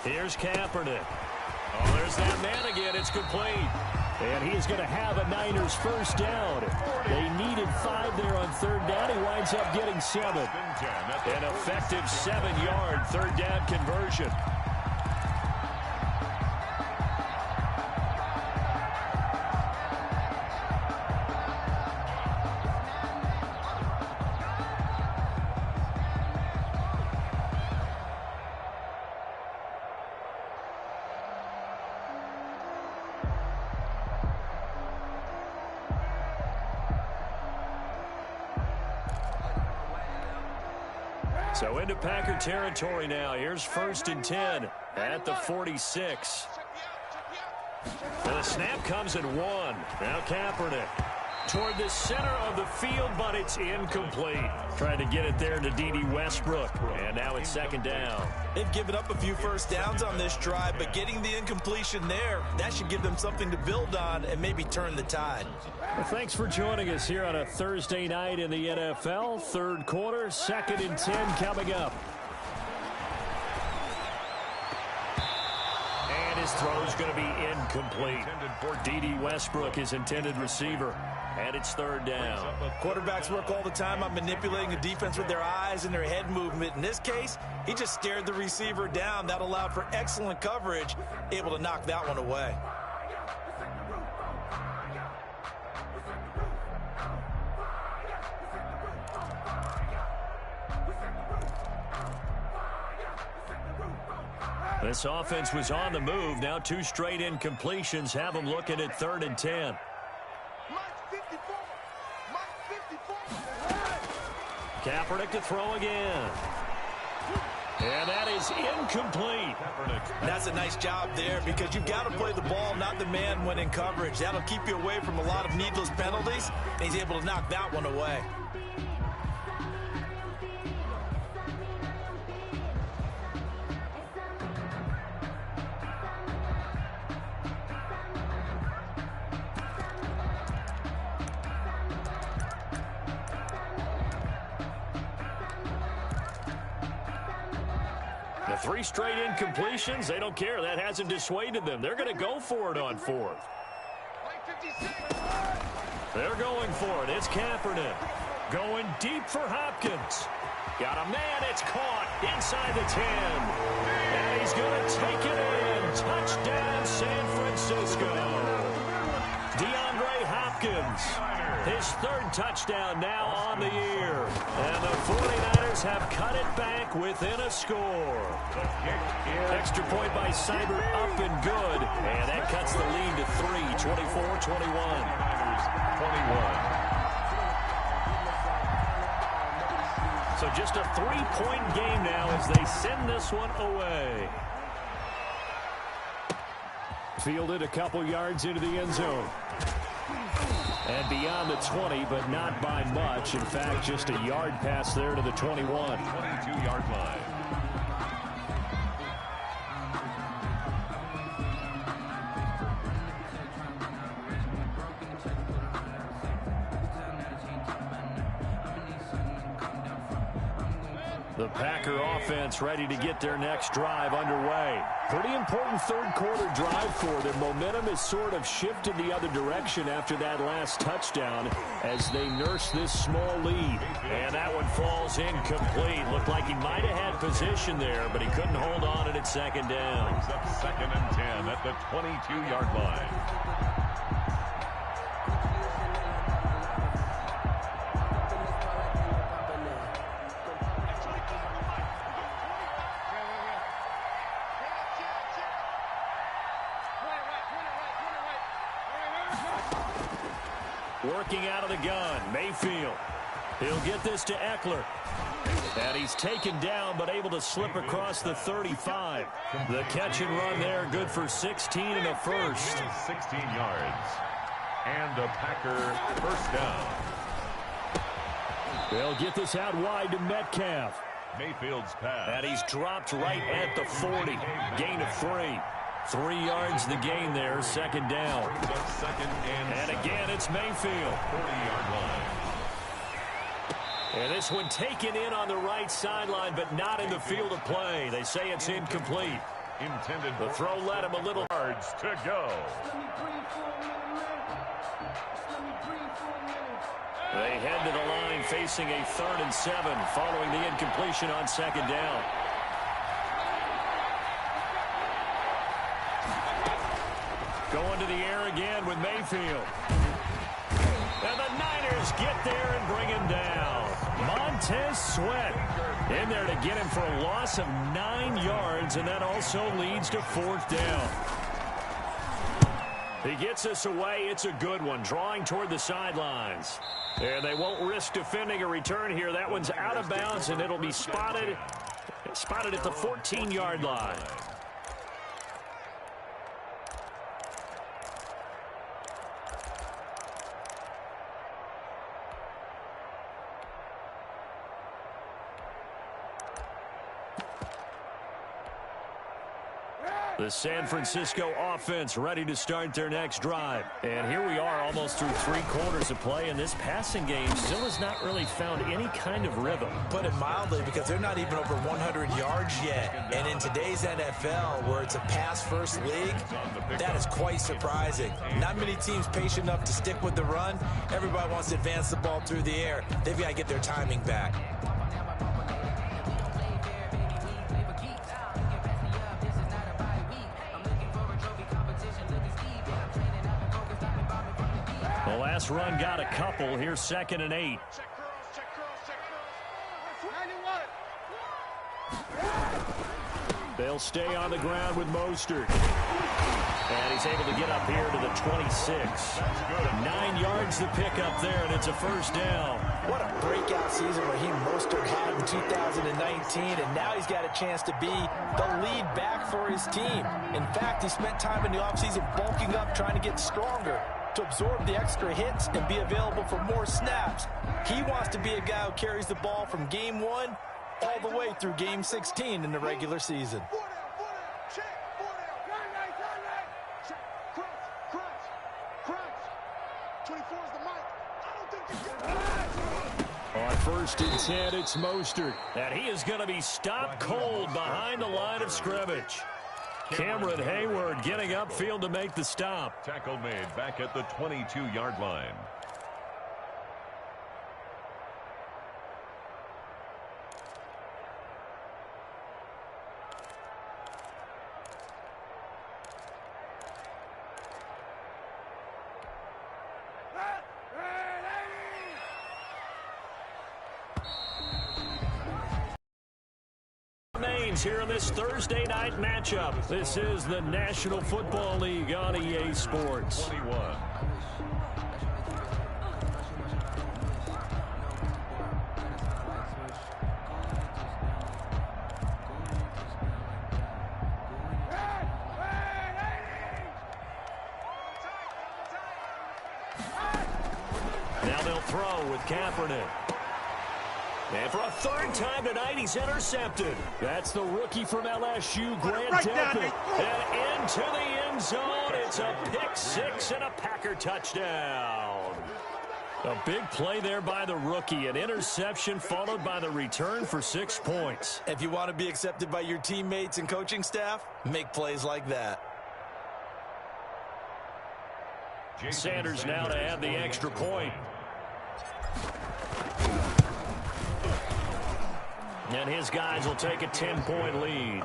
Here's Kaepernick. Oh, there's that man again. It's complete. And he's going to have a Niners first down. They needed 5 there on 3rd down. He winds up getting 7. An effective 7-yard 3rd down conversion. So into Packer territory now. Here's 1st and 10 at the 46. And the snap comes at 1. Now Kaepernick toward the center of the field, but it's incomplete. Trying to get it there to D.D. Westbrook. And now it's 2nd down. They've given up a few first downs on this drive, but getting the incompletion there, that should give them something to build on and maybe turn the tide. Well, thanks for joining us here on a Thursday night in the NFL. 3rd quarter, 2nd and 10 coming up. And his throw's going to be incomplete. D.D. Westbrook, his intended receiver. And it's 3rd down. Quarterbacks work all the time on manipulating the defense with their eyes and their head movement. In this case, he just stared the receiver down. That allowed for excellent coverage, able to knock that one away. This offense was on the move. Now 2 straight incompletions have them looking at 3rd and 10. Kaepernick to throw again. And that is incomplete. That's a nice job there because you've got to play the ball, not the man when in coverage. That'll keep you away from a lot of needless penalties, and he's able to knock that one away. The 3 straight incompletions, they don't care. That hasn't dissuaded them. They're going to go for it on 4th. They're going for it. It's Kaepernick. Going deep for Hopkins. Got a man. It's caught inside the 10. And he's going to take it in. Touchdown, San Francisco. DeAndre Hopkins. His 3rd touchdown now on the year. And the 49ers have cut it back within a score. Extra point by Seibert up and good. And that cuts the lead to 3, 24-21. 21. So just a 3-point game now as they send this one away. Fielded a couple yards into the end zone. And beyond the 20, but not by much. In fact, just a yard pass there to the 21. 22-yard line. The Packer offense ready to get their next drive underway. Pretty important third-quarter drive for them. Momentum has sort of shifted the other direction after that last touchdown as they nurse this small lead. And that one falls incomplete. Looked like he might have had position there, but he couldn't hold on at second down. Brings up 2nd and 10 at the 22-yard line. Working out of the gun, Mayfield. He'll get this to Eckler. And he's taken down, but able to slip across the 35. The catch and run there, good for 16 and a first. 16 yards. And a Packer first down. They'll get this out wide to Metcalf. Mayfield's pass. And he's dropped right at the 40. Gain of 3. 3 yards the gain there, second down. And again, it's Mayfield. 40-yard line. And this one taken in on the right sideline, but not in the field of play. They say it's incomplete. Intended. The throw led him a little. Yards to go. They head to the line facing a 3rd and 7 following the incompletion on second down. Going to the air again with Mayfield. And the Niners get there and bring him down. Montez Sweat in there to get him for a loss of 9 yards, and that also leads to 4th down. He gets us away. It's a good one, drawing toward the sidelines. And they won't risk defending a return here. That one's out of bounds, and it'll be spotted at the 14-yard line. The San Francisco offense ready to start their next drive. And here we are almost through 3 quarters of play, and this passing game still has not really found any kind of rhythm. Put it mildly, because they're not even over 100 yards yet. And in today's NFL, where it's a pass-first league, that is quite surprising. Not many teams patient enough to stick with the run. Everybody wants to advance the ball through the air. They've got to get their timing back. The last run got a couple. Here's 2nd and 8. They'll stay on the ground with Mostert. And he's able to get up here to the 26. 9 yards to pick up there, and it's a first down. What a breakout season Raheem Mostert had in 2019, and now he's got a chance to be the lead back for his team. In fact, he spent time in the offseason bulking up, trying to get stronger, to absorb the extra hits and be available for more snaps. He wants to be a guy who carries the ball from game 1 all the way through game 16 in the regular season. On 1st and 10, it's Mostert. And he is going to be stopped cold behind the line of scrimmage. Cameron Hayward getting upfield to make the stop. Tackle made back at the 22-yard line. Here in this Thursday night matchup. This is the National Football League on EA Sports. 21. Now they'll throw with Kaepernick. And for a 3rd time tonight, he's intercepted. That's the rookie from LSU, Grant Delpit. And into the end zone, it's a pick 6 and a Packer touchdown. A big play there by the rookie. An interception followed by the return for 6 points. If you want to be accepted by your teammates and coaching staff, make plays like that. Sanders now to add the extra point. And his guys will take a 10-point lead.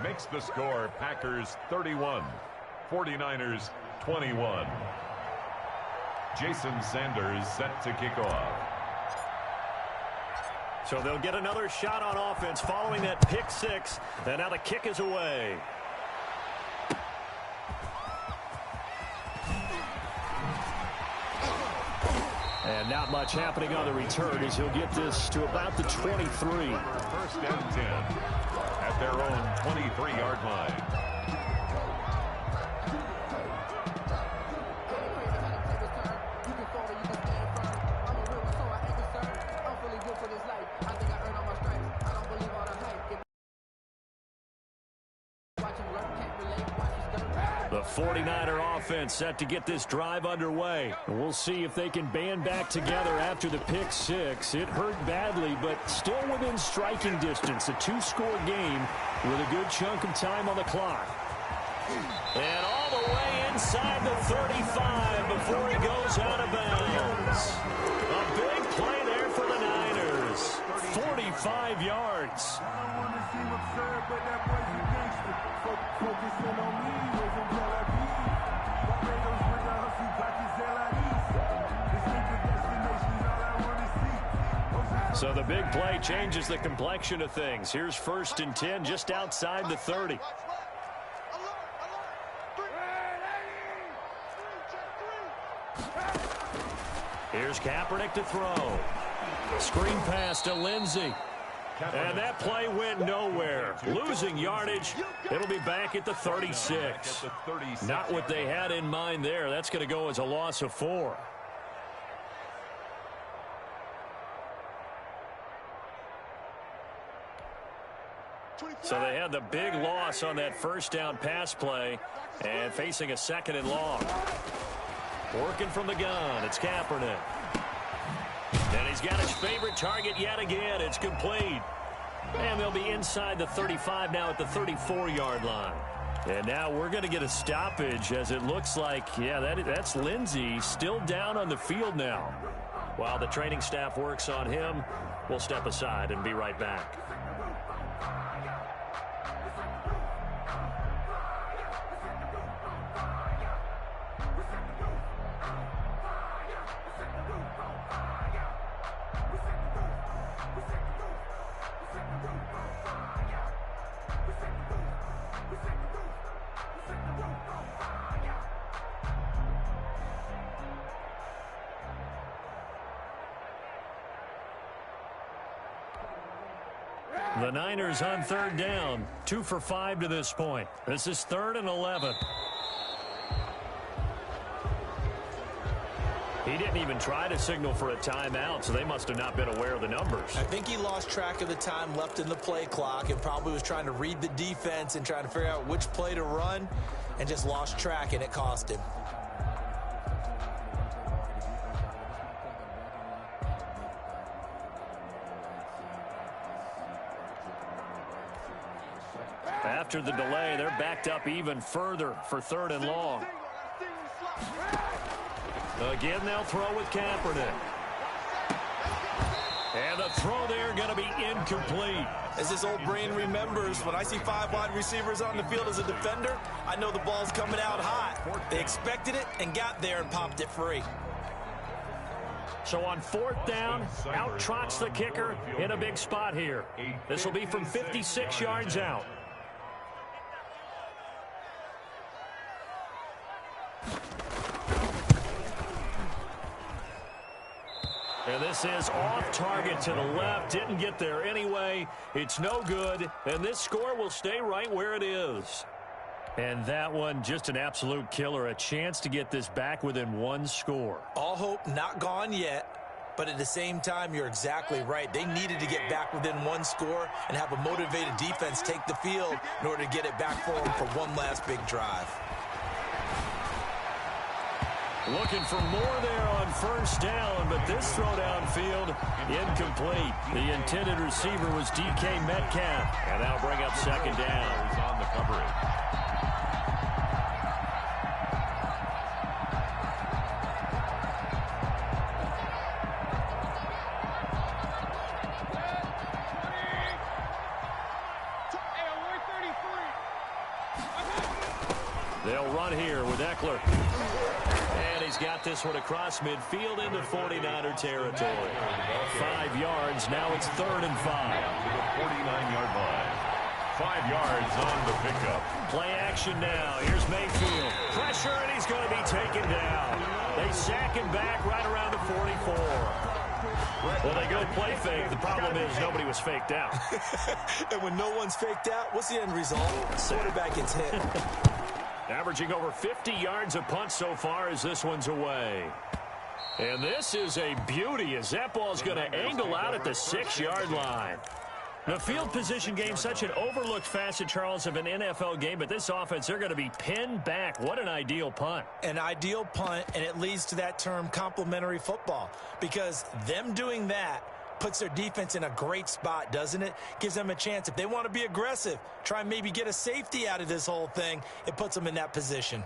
Makes the score Packers 31, 49ers 21. Jason Sanders set to kick off. So they'll get another shot on offense following that pick six. And now the kick is away. And not much happening on the return as he'll get this to about the 23. First and 10 at their own 23-yard line. The 49er offense set to get this drive underway. We'll see if they can band back together after the pick six. It hurt badly, but still within striking distance. A two-score game with a good chunk of time on the clock. And all the way inside the 35 before he goes out of bounds. A big play there for the Niners. 45 yards. So the big play changes the complexion of things. Here's 1st and 10 just outside the 30. Here's Kaepernick to throw. Screen pass to Lindsey. And that play went nowhere. Losing yardage. It'll be back at the 36. Not what they had in mind there. That's going to go as a loss of 4. So they had the big loss on that first down pass play and facing a 2nd and long. Working from the gun, it's Kaepernick. And he's got his favorite target yet again. It's complete. And they'll be inside the 35 now at the 34-yard line. And now we're going to get a stoppage as it looks like, yeah, that's Lindsey still down on the field now. While the training staff works on him, we'll step aside and be right back. The Niners on 3rd down, 2 for 5 to this point. This is 3rd and 11. He didn't even try to signal for a timeout, so they must have not been aware of the numbers. I think he lost track of the time left in the play clock and probably was trying to read the defense and trying to figure out which play to run and just lost track, and it cost him. After the delay, they're backed up even further for 3rd and long. Again, they'll throw with Kaepernick. And the throw there going to be incomplete. As this old brain remembers, when I see 5 wide receivers on the field as a defender, I know the ball's coming out hot. They expected it and got there and popped it free. So on 4th down, out trots the kicker in a big spot here. This will be from 56 yards out. And this is off target to the left. Didn't get there anyway. It's no good. And this score will stay right where it is. And that one, just an absolute killer. A chance to get this back within 1 score. All hope not gone yet. But at the same time, you're exactly right. They needed to get back within 1 score and have a motivated defense take the field in order to get it back for them for one last big drive. Looking for more there on first down, but this throw downfield incomplete. The intended receiver was DK Metcalf, and that'll bring up second down. He's on the coverage. They'll run here with Eckler. And he's got this one across midfield into 49er territory. 5 yards. Now it's 3rd and 5. To the 49-yard line. 5 yards on the pickup. Play action now. Here's Mayfield. Pressure, and he's going to be taken down. They sack him back right around the 44. Well, they go play fake. The problem is nobody was faked out. And when no one's faked out, what's the end result? Quarterback gets hit. Averaging over 50 yards a punt so far as this one's away. And this is a beauty as that ball's going to angle out at the 6-yard line. The field position game, such an overlooked facet, Charles, of an NFL game, but this offense, they're going to be pinned back. What an ideal punt. An ideal punt, and it leads to that term complementary football, because them doing that puts their defense in a great spot, doesn't it? Gives them a chance. If they want to be aggressive, try and maybe get a safety out of this whole thing, it puts them in that position.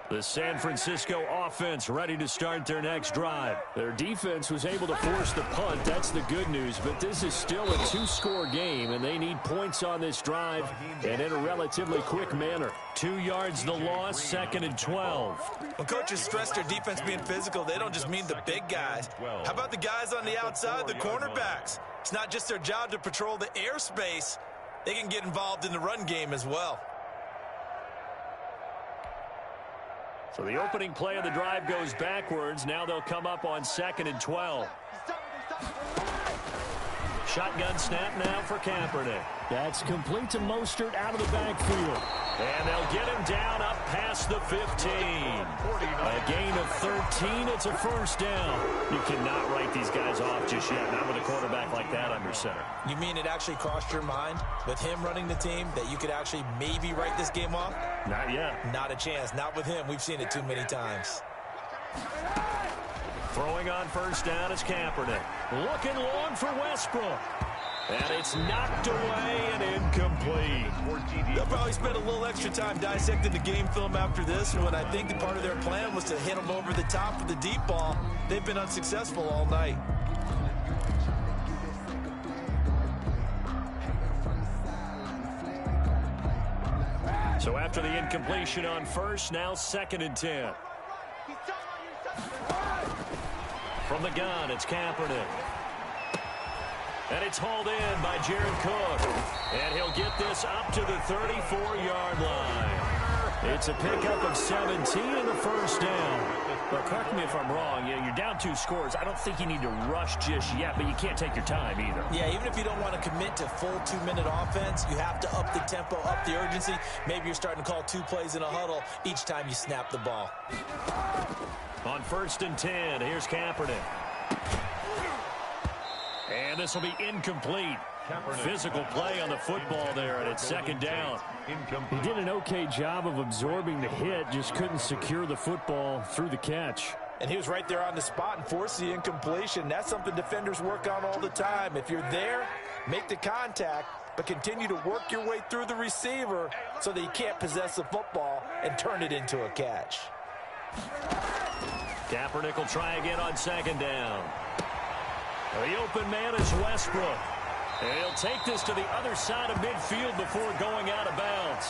The San Francisco offense ready to start their next drive. Their defense was able to force the punt. That's the good news. But this is still a 2-score game, and they need points on this drive and in a relatively quick manner. 2 yards the loss, 2nd and 12. When coaches stress their defense being physical, they don't just mean the big guys. How about the guys on the outside, the cornerbacks? It's not just their job to patrol the airspace. They can get involved in the run game as well. So the opening play of the drive goes backwards. Now they'll come up on 2nd and 12. Shotgun snap now for Kaepernick. That's complete to Mostert out of the backfield. And they'll get him down up past the 15. A gain of 13. It's a first down. You cannot write these guys off just yet, not with a quarterback like that under center. You mean it actually crossed your mind with him running the team that you could actually maybe write this game off? Not yet. Not a chance. Not with him. We've seen it too many times. Throwing on first down is Kaepernick. Looking long for Westbrook. And it's knocked away and incomplete. They'll probably spend a little extra time dissecting the game film after this one. I think that part of their plan was to hit them over the top of the deep ball. They've been unsuccessful all night. So after the incompletion on first, now 2nd and 10. From the gun, it's Kaepernick. And it's hauled in by Jared Cook. And he'll get this up to the 34-yard line. It's a pickup of 17 and the first down. But correct me if I'm wrong. You're down 2 scores. I don't think you need to rush just yet, but you can't take your time either. Yeah, even if you don't want to commit to full 2-minute offense, you have to up the tempo, up the urgency. Maybe you're starting to call 2 plays in a huddle each time you snap the ball. On 1st and 10, here's Kaepernick. And this will be incomplete. Physical play on the football there, and it's 2nd down. He did an okay job of absorbing the hit, just couldn't secure the football through the catch. And he was right there on the spot and forced the incompletion. That's something defenders work on all the time. If you're there, make the contact, but continue to work your way through the receiver so that you can't possess the football and turn it into a catch. Kaepernick will try again on 2nd down. The open man is Westbrook. And he'll take this to the other side of midfield before going out of bounds.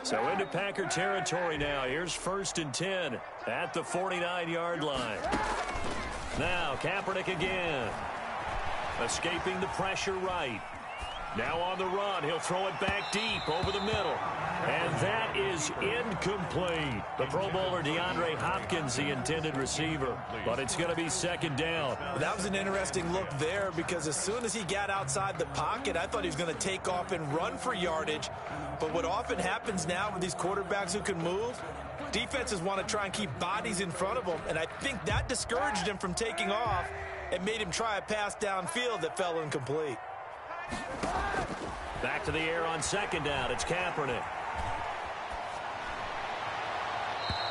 So into Packer territory now. Here's 1st and 10 at the 49-yard line. Now Kaepernick again. Escaping the pressure right. Now on the run, he'll throw it back deep over the middle. And that is incomplete. The Pro Bowler DeAndre Hopkins, the intended receiver. But it's going to be second down. That was an interesting look there because as soon as he got outside the pocket, I thought he was going to take off and run for yardage. But what often happens now with these quarterbacks who can move, defenses want to try and keep bodies in front of them. And I think that discouraged him from taking off and made him try a pass downfield that fell incomplete. Back to the air on second down. It's Kaepernick.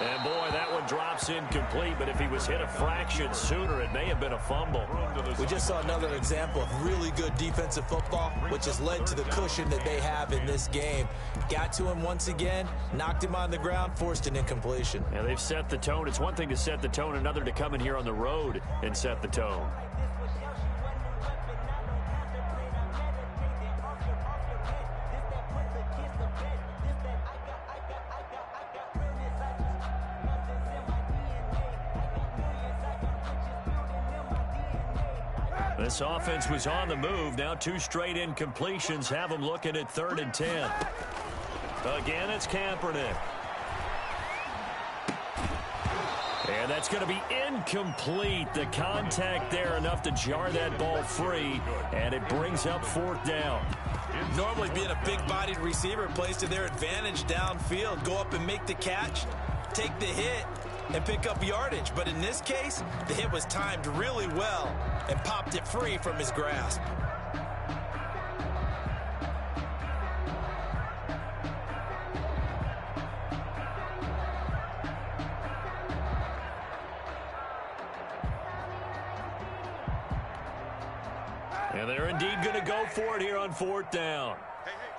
And, boy, that one drops incomplete, but if he was hit a fraction sooner, it may have been a fumble. We just saw another example of really good defensive football, which has led to the cushion that they have in this game. Got to him once again, knocked him on the ground, forced an incompletion. Yeah, they've set the tone. It's one thing to set the tone, another to come in here on the road and set the tone. This offense was on the move. Now 2 straight incompletions have them looking at 3rd and 10. Again, it's Kaepernick. And that's going to be incomplete. The contact there enough to jar that ball free, and it brings up 4th down. Normally being a big-bodied receiver plays to their advantage downfield. Go up and make the catch, take the hit, and pick up yardage. But in this case, the hit was timed really well and popped it free from his grasp. And they're indeed going to go for it here on 4th down.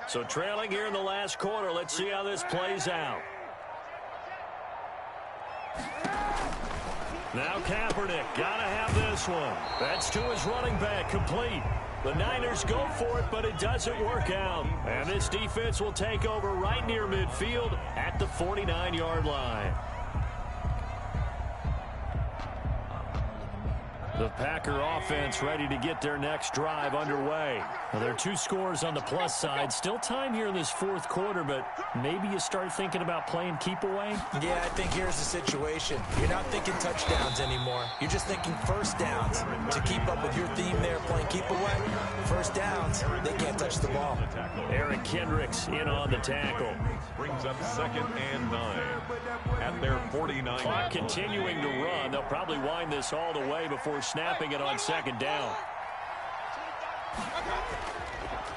So trailing here in the last quarter. Let's see how this plays out. Now Kaepernick, gotta have this one. That's to his running back, complete. The Niners go for it, but it doesn't work out. And this defense will take over right near midfield at the 49-yard line. The Packer offense ready to get their next drive underway. Well, there are 2 scores on the plus side. Still time here in this 4th quarter, but maybe you start thinking about playing keep away? Yeah, I think here's the situation. You're not thinking touchdowns anymore. You're just thinking first downs. To keep up with your theme there, playing keep away, first downs, they can't touch the ball. Eric Kendricks in on the tackle. Brings up 2nd and 9 at their 49. Clock continuing to run. They'll probably wind this all the way before snapping it on 2nd down.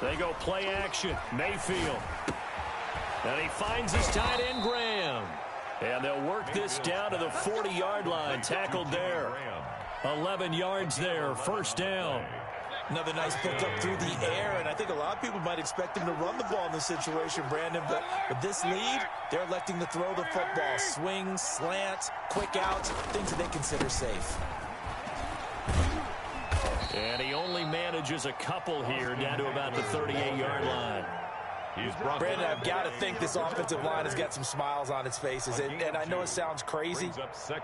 They go play action. Mayfield. And he finds his tight end, Graham. And they'll work this down to the 40-yard line. Tackled there. 11 yards there. First down. Another nice pickup through the air, and I think a lot of people might expect him to run the ball in this situation, Brandon, but with this lead, they're electing to throw the football. Swings, slants, quick outs, things that they consider safe. And he only manages a couple here down to about the 38-yard line. Brandon, I've got to think this offensive line has got some smiles on its faces. And I know it sounds crazy,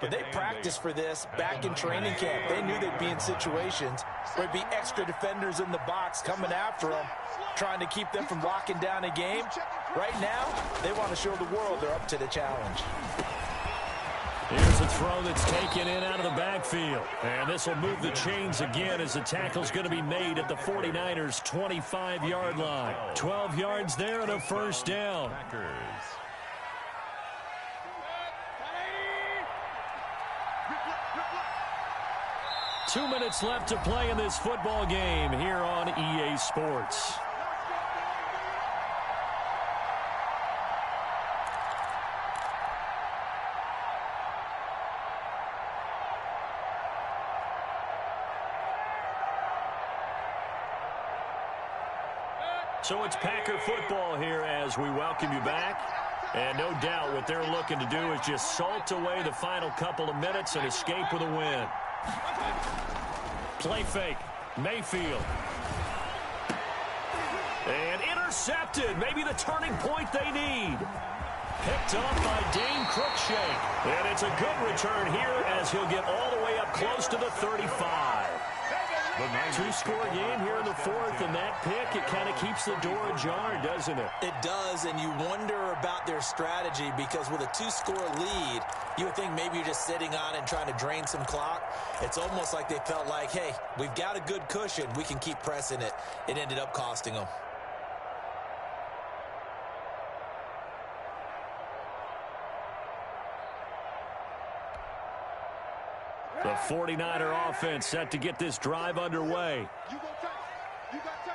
but they practiced for this back in training camp. They knew they'd be in situations where there'd be extra defenders in the box coming after them, trying to keep them from locking down a game. Right now, they want to show the world they're up to the challenge. Here's a throw that's taken in out of the backfield. And this will move the chains again as the tackle's going to be made at the 49ers' 25-yard line. 12 yards there and a first down. 2 minutes left to play in this football game here on EA Sports. So it's Packer football here as we welcome you back. And no doubt what they're looking to do is just salt away the final couple of minutes and escape with a win. Play fake. Mayfield. And intercepted. Maybe the turning point they need. Picked up by Dane Cruikshank. And it's a good return here as he'll get all the way up close to the 35. Two-score game here in the fourth, and that pick, it kind of keeps the door ajar, doesn't it? It does, and you wonder about their strategy because with a two-score lead, you would think maybe you're just sitting on it and trying to drain some clock. It's almost like they felt like, hey, we've got a good cushion. We can keep pressing it. It ended up costing them. The 49er offense set to get this drive underway. You go tight. You got tight.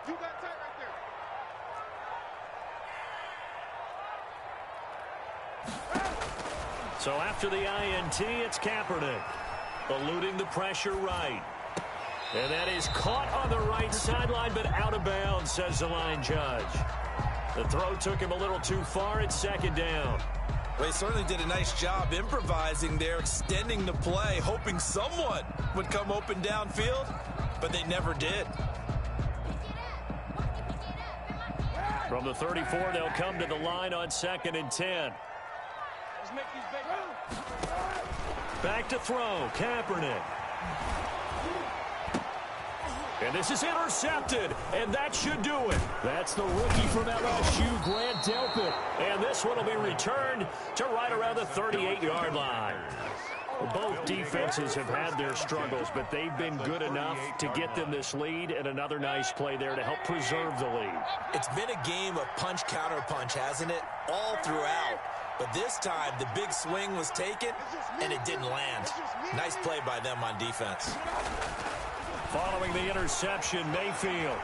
You got tight right there. So after the INT, it's Kaepernick. Eluding the pressure right. And that is caught on the right sideline, but out of bounds, says the line judge. The throw took him a little too far. It's second down. Well, he certainly did a nice job improvising there, extending the play, hoping someone would come open downfield, but they never did. From the 34, they'll come to the line on 2nd and 10. Let's make these big. Back to throw, Kaepernick. And this is intercepted, and that should do it. That's the rookie from LSU, Grant Delpit. And this one will be returned to right around the 38-yard line. Both defenses have had their struggles, but they've been good enough to get them this lead, and another nice play there to help preserve the lead. It's been a game of punch-counter-punch, hasn't it? All throughout. But this time, the big swing was taken, and it didn't land. Nice play by them on defense. Following the interception, Mayfield.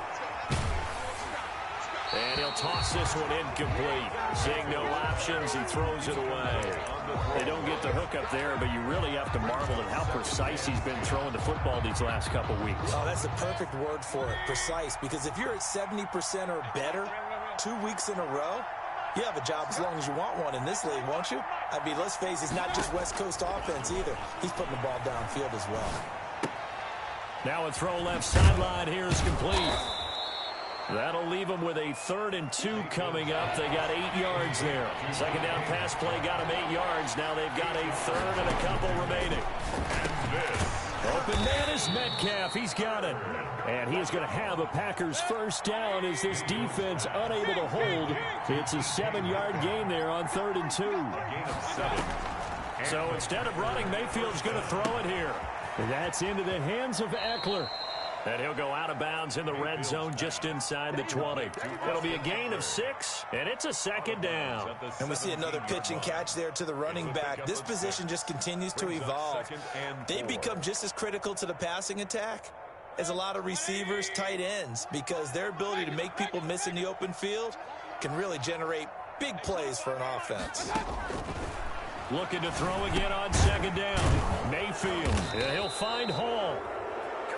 And he'll toss this one incomplete. Seeing no options, he throws it away. They don't get the hook up there, but you really have to marvel at how precise he's been throwing the football these last couple weeks. Oh, that's the perfect word for it, precise, because if you're at 70% or better 2 weeks in a row, you have a job as long as you want one in this league, won't you? I mean, let's face it, it's not just West Coast offense either. He's putting the ball downfield as well. Now a throw left sideline here is complete. That'll leave them with a 3rd and 2 coming up. They got 8 yards there. Second down pass play got them 8 yards. Now they've got a 3rd and a couple remaining. Open man is Metcalf. He's got it. And he is going to have a Packers first down as this defense unable to hold. It's a 7-yard gain there on 3rd and 2. So instead of running, Mayfield's going to throw it here. And that's into the hands of Eckler. And he'll go out of bounds in the red zone just inside the 20. It'll be a gain of 6, and it's a 2nd down. And we see another pitch and catch there to the running back. This position just continues to evolve. They become just as critical to the passing attack as a lot of receivers, tight ends, because their ability to make people miss in the open field can really generate big plays for an offense. Looking to throw again on 2nd down. Mayfield, and he'll find Hall.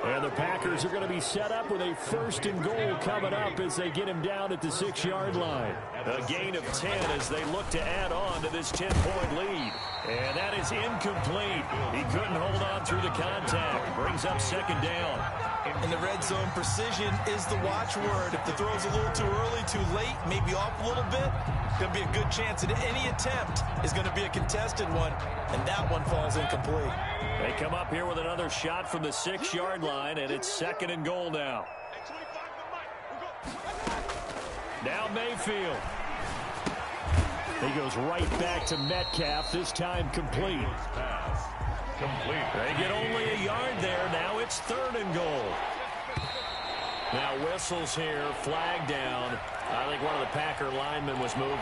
And the Packers are going to be set up with a 1st and goal coming up as they get him down at the 6-yard line. A gain of 10 as they look to add on to this 10-point lead. And that is incomplete. He couldn't hold on through the contact. Brings up 2nd down. In the red zone, precision is the watchword. If the throw's a little too early, too late, maybe off a little bit, there'll be a good chance that any attempt is going to be a contested one, and that one falls incomplete. They come up here with another shot from the 6-yard line, and it's 2nd and goal now. Now Mayfield. He goes right back to Metcalf, this time complete. They get only a yard there. Now it's 3rd and goal. Now whistles here, flag down. I think one of the Packer linemen was moving.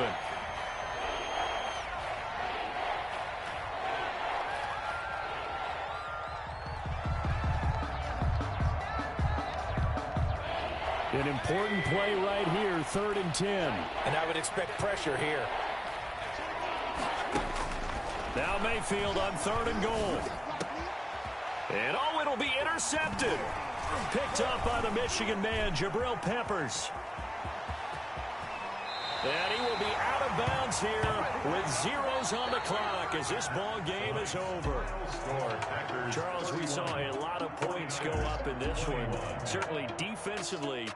An important play right here, 3rd and 10. And I would expect pressure here. Now Mayfield on 3rd and goal. And oh, it'll be intercepted. Picked up by the Michigan man, Jabril Peppers. And he will be out of bounds here with zeros on the clock as this ball game is over. Charles, we saw a lot of points go up in this one. Certainly defensively,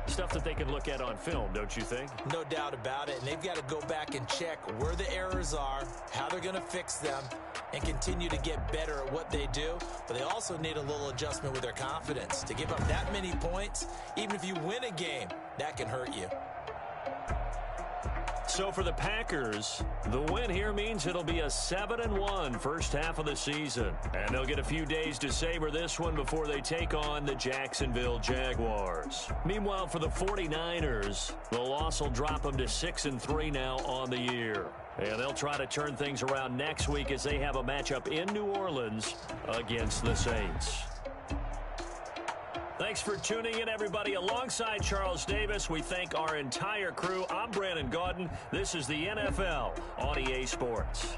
stuff that they can look at on film, don't you think? No doubt about it. And they've got to go back and check where the errors are, how they're going to fix them, and continue to get better at what they do. But they also need a little adjustment with their confidence. To give up that many points, even if you win a game, that can hurt you. So for the Packers, the win here means it'll be a 7-1 first half of the season. And they'll get a few days to savor this one before they take on the Jacksonville Jaguars. Meanwhile, for the 49ers, the loss will drop them to 6-3 now on the year. And they'll try to turn things around next week as they have a matchup in New Orleans against the Saints. Thanks for tuning in, everybody. Alongside Charles Davis, we thank our entire crew. I'm Brandon Gaudin. This is the NFL on EA Sports.